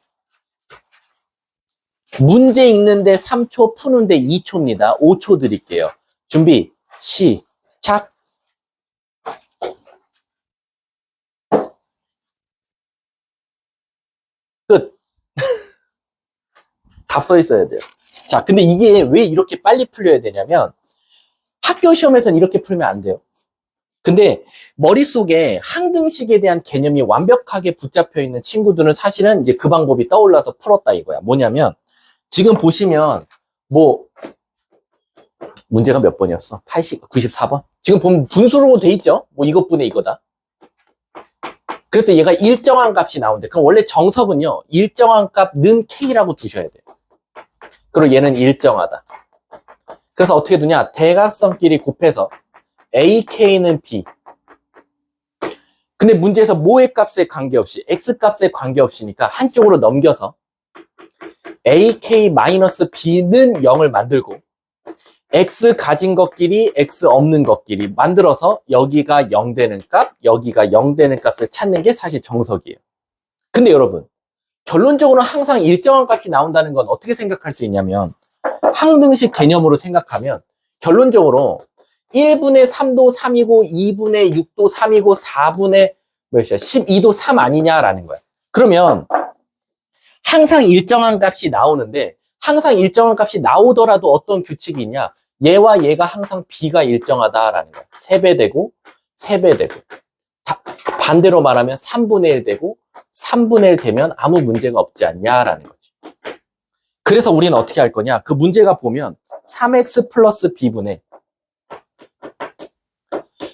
문제 읽는데 3초, 푸는데 2초입니다. 5초 드릴게요. 준비, 시작. 끝. 답 써 있어야 돼요. 자, 근데 이게 왜 이렇게 빨리 풀려야 되냐면 학교 시험에서는 이렇게 풀면 안 돼요. 근데 머릿속에 항등식에 대한 개념이 완벽하게 붙잡혀 있는 친구들은 사실은 이제 그 방법이 떠올라서 풀었다 이거야. 뭐냐면 지금 보시면 뭐 문제가 몇 번이었어? 94번? 지금 보면 분수로 돼 있죠? 뭐 이것분의 이거다. 그래도 얘가 일정한 값이 나온대. 그럼 원래 정석은요. 일정한 값는 K라고 두셔야 돼요. 그리고 얘는 일정하다. 그래서 어떻게 두냐? 대각선끼리 곱해서 AK는 B. 근데 문제에서 모의 값에 관계없이 X 값에 관계없이니까 한쪽으로 넘겨서 AK-B는 0을 만들고 X 가진 것끼리 X 없는 것끼리 만들어서 여기가 0 되는 값, 여기가 0 되는 값을 찾는 게 사실 정석이에요. 근데 여러분, 결론적으로 항상 일정한 값이 나온다는 건 어떻게 생각할 수 있냐면 항등식 개념으로 생각하면 결론적으로 1분의 3도 3이고 2분의 6도 3이고 4분의 몇이야? 12도 3 아니냐라는 거야. 그러면 항상 일정한 값이 나오는데 항상 일정한 값이 나오더라도 어떤 규칙이 있냐? 얘와 얘가 항상 B가 일정하다라는 거야. 3배 되고 3배 되고 반대로 말하면 3분의 1 되고 3분의 1 되면 아무 문제가 없지 않냐라는 거지. 그래서 우리는 어떻게 할 거냐? 그 문제가 보면 3x 플러스 b분의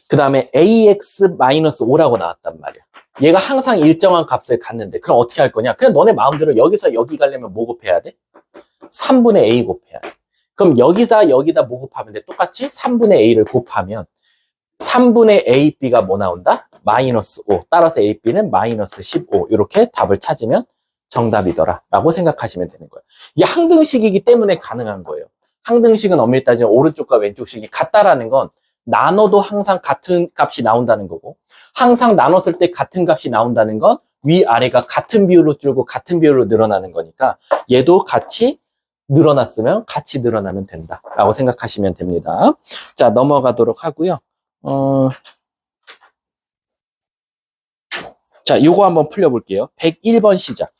그 다음에 ax-5라고 나왔단 말이야. 얘가 항상 일정한 값을 갖는데 그럼 어떻게 할 거냐? 그냥 너네 마음대로 여기서 여기 가려면 뭐 곱해야 돼? 3분의 a 곱해야 돼. 그럼 여기다 뭐 곱하면 돼? 똑같이 3분의 a를 곱하면 3분의 AB가 뭐 나온다? 마이너스 5. 따라서 AB는 마이너스 15. 이렇게 답을 찾으면 정답이더라. 라고 생각하시면 되는 거예요. 이게 항등식이기 때문에 가능한 거예요. 항등식은 엄밀히 따지면 오른쪽과 왼쪽식이 같다라는 건 나눠도 항상 같은 값이 나온다는 거고 항상 나눴을 때 같은 값이 나온다는 건 위아래가 같은 비율로 줄고 같은 비율로 늘어나는 거니까 얘도 같이 늘어났으면 같이 늘어나면 된다. 라고 생각하시면 됩니다. 자, 넘어가도록 하고요. 자, 요거 한번 풀려볼게요. 101번 시작.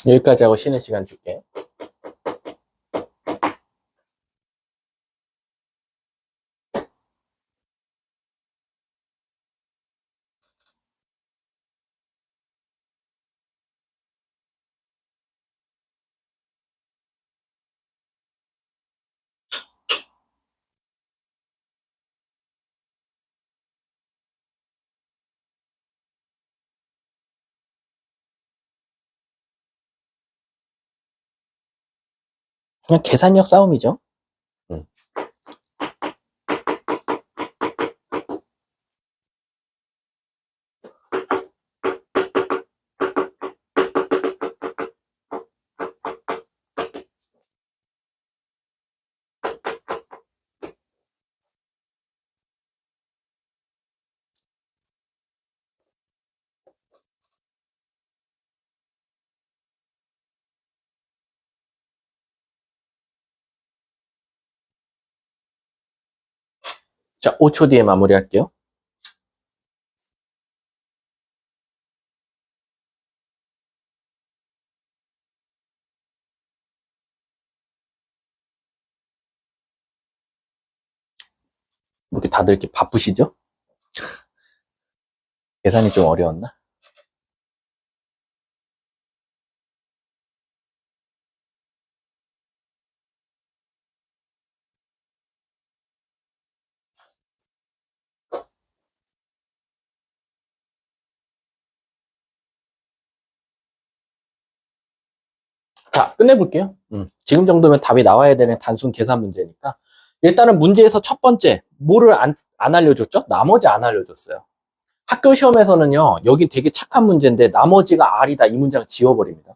여기까지 하고 쉬는 시간 줄게. 그냥 계산력 싸움이죠. 자, 5초 뒤에 마무리할게요. 뭐 이렇게 다들 이렇게 바쁘시죠? 계산이 좀 어려웠나? 자, 끝내볼게요. 지금 정도면 답이 나와야 되는 단순 계산 문제니까. 일단은 문제에서 첫 번째, 뭐를 안 알려줬죠? 나머지 안 알려줬어요. 학교 시험에서는요, 여기 되게 착한 문제인데, 나머지가 R이다. 이 문장 지워버립니다.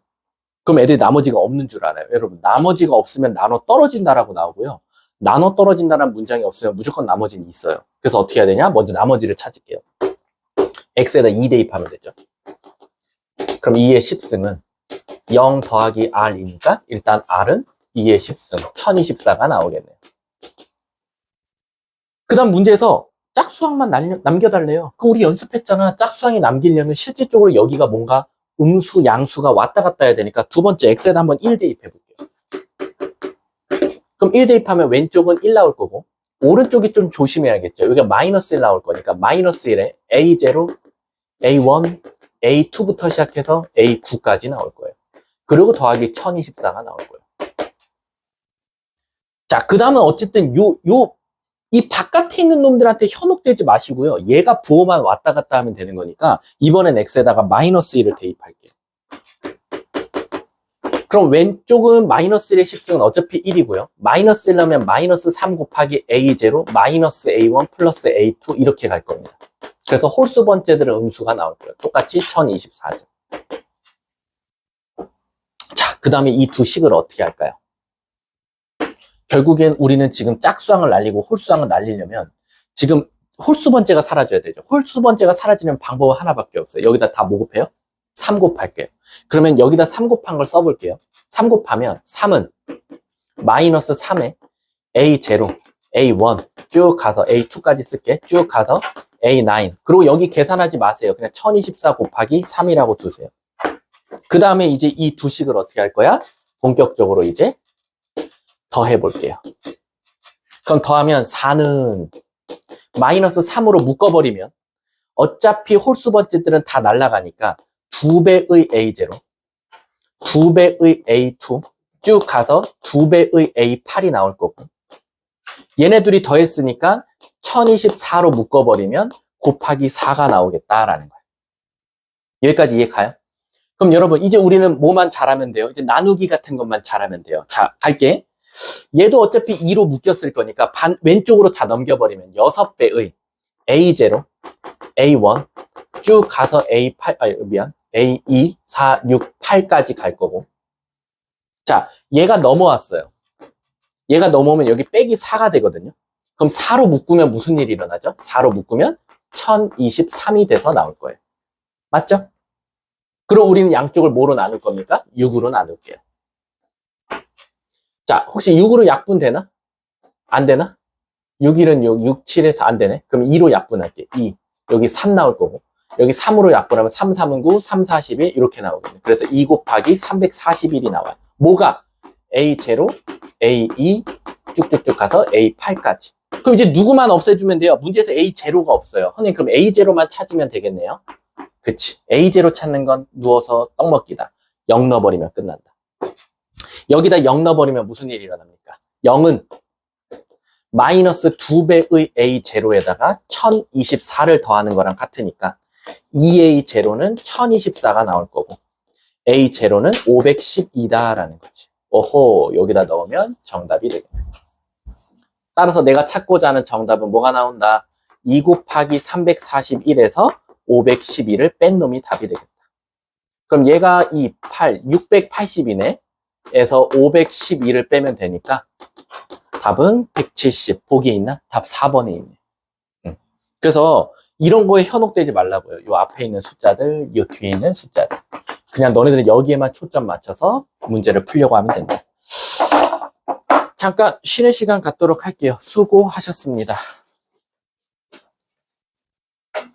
그럼 애들이 나머지가 없는 줄 알아요. 여러분, 나머지가 없으면 나눠 떨어진다라고 나오고요. 나눠 떨어진다는 문장이 없으면 무조건 나머지는 있어요. 그래서 어떻게 해야 되냐? 먼저 나머지를 찾을게요. X에다 2 대입하면 되죠. 그럼 2의 10승은 0 더하기 R이니까 일단 R은 2의 10승, 1024가 나오겠네요. 그 다음 문제에서 짝수항만 남겨달래요. 그럼 우리 연습했잖아. 짝수항이 남기려면 실질적으로 여기가 뭔가 음수, 양수가 왔다 갔다 해야 되니까 두 번째 X에다 한번 1 대입해 볼게요. 그럼 1 대입하면 왼쪽은 1 나올 거고 오른쪽이 좀 조심해야겠죠. 여기가 마이너스 1 나올 거니까 마이너스 1에 A0, A1, A2부터 시작해서 A9까지 나올 거예요. 그리고 더하기 1024가 나올 거예요. 자, 그 다음은 어쨌든 이 바깥에 있는 놈들한테 현혹되지 마시고요. 얘가 부호만 왔다 갔다 하면 되는 거니까 이번엔 X에다가 마이너스 1을 대입할게요. 그럼 왼쪽은 마이너스 1의 10승은 어차피 1이고요. 마이너스 1 넣으면 마이너스 3 곱하기 A0 마이너스 A1 플러스 A2 이렇게 갈 겁니다. 그래서 홀수 번째들은 음수가 나올 거예요. 똑같이 1024죠. 자, 그 다음에 이 두 식을 어떻게 할까요? 결국엔 우리는 지금 짝수항을 날리고 홀수항을 날리려면 지금 홀수 번째가 사라져야 되죠. 홀수 번째가 사라지는 방법은 하나밖에 없어요. 여기다 다 뭐 곱해요? 3 곱할게요. 그러면 여기다 3 곱한 걸 써볼게요. 3 곱하면 3은 마이너스 3에 A0, A1 쭉 가서 A2까지 쓸게. 쭉 가서 A9. 그리고 여기 계산하지 마세요. 그냥 1024 곱하기 3이라고 두세요. 그 다음에 이제 이 두 식을 어떻게 할 거야? 본격적으로 이제 더해 볼게요. 그럼 더하면 4는 마이너스 3으로 묶어버리면 어차피 홀수 번째들은 다 날아가니까 2배의 A0, 2배의 A2 쭉 가서 2배의 A8이 나올 거고 얘네 둘이 더했으니까 1024로 묶어버리면 곱하기 4가 나오겠다라는 거예요. 여기까지 이해 가요? 그럼 여러분 이제 우리는 뭐만 잘하면 돼요? 이제 나누기 같은 것만 잘하면 돼요. 자, 갈게. 얘도 어차피 2로 묶였을 거니까 왼쪽으로 다 넘겨버리면 6배의 A0, A1 쭉 가서 A2, 4, 6, 8까지 갈 거고 자, 얘가 넘어왔어요. 얘가 넘어오면 여기 빼기 4가 되거든요. 그럼 4로 묶으면 무슨 일이 일어나죠? 4로 묶으면 1023이 돼서 나올 거예요. 맞죠? 그럼 우리는 양쪽을 뭐로 나눌 겁니까? 6으로 나눌게요. 자, 혹시 6으로 약분 되나? 안 되나? 6, 1은 6, 6, 7에서 안 되네. 그럼 2로 약분할게. 2. 여기 3 나올 거고. 여기 3으로 약분하면 3, 3은 9, 3, 4, 12 이렇게 나오거든요. 그래서 2 곱하기 341이 나와요. 뭐가? A0, A2 쭉쭉쭉 가서 A8까지. 그럼 이제 누구만 없애주면 돼요? 문제에서 A0가 없어요. 선생님 그럼 A0만 찾으면 되겠네요. 그치. A0 찾는 건 누워서 떡 먹기다. 0 넣어버리면 끝난다. 여기다 0 넣어버리면 무슨 일이 일어납니까? 0은 마이너스 2배의 A0에다가 1024를 더하는 거랑 같으니까 2A0는 1024가 나올 거고 A0는 512다라는 거지. 오호, 여기다 넣으면 정답이 되겠네. 따라서 내가 찾고자 하는 정답은 뭐가 나온다? 2 곱하기 341에서 512를 뺀 놈이 답이 되겠다. 그럼 얘가 680이네. 에서 512를 빼면 되니까 답은 170. 보기에 있나? 답 4번에 있네. 그래서 이런 거에 현혹되지 말라고요. 요 앞에 있는 숫자들, 요 뒤에 있는 숫자들. 그냥 너네들은 여기에만 초점 맞춰서 문제를 풀려고 하면 된다. 잠깐 쉬는 시간 갖도록 할게요. 수고하셨습니다.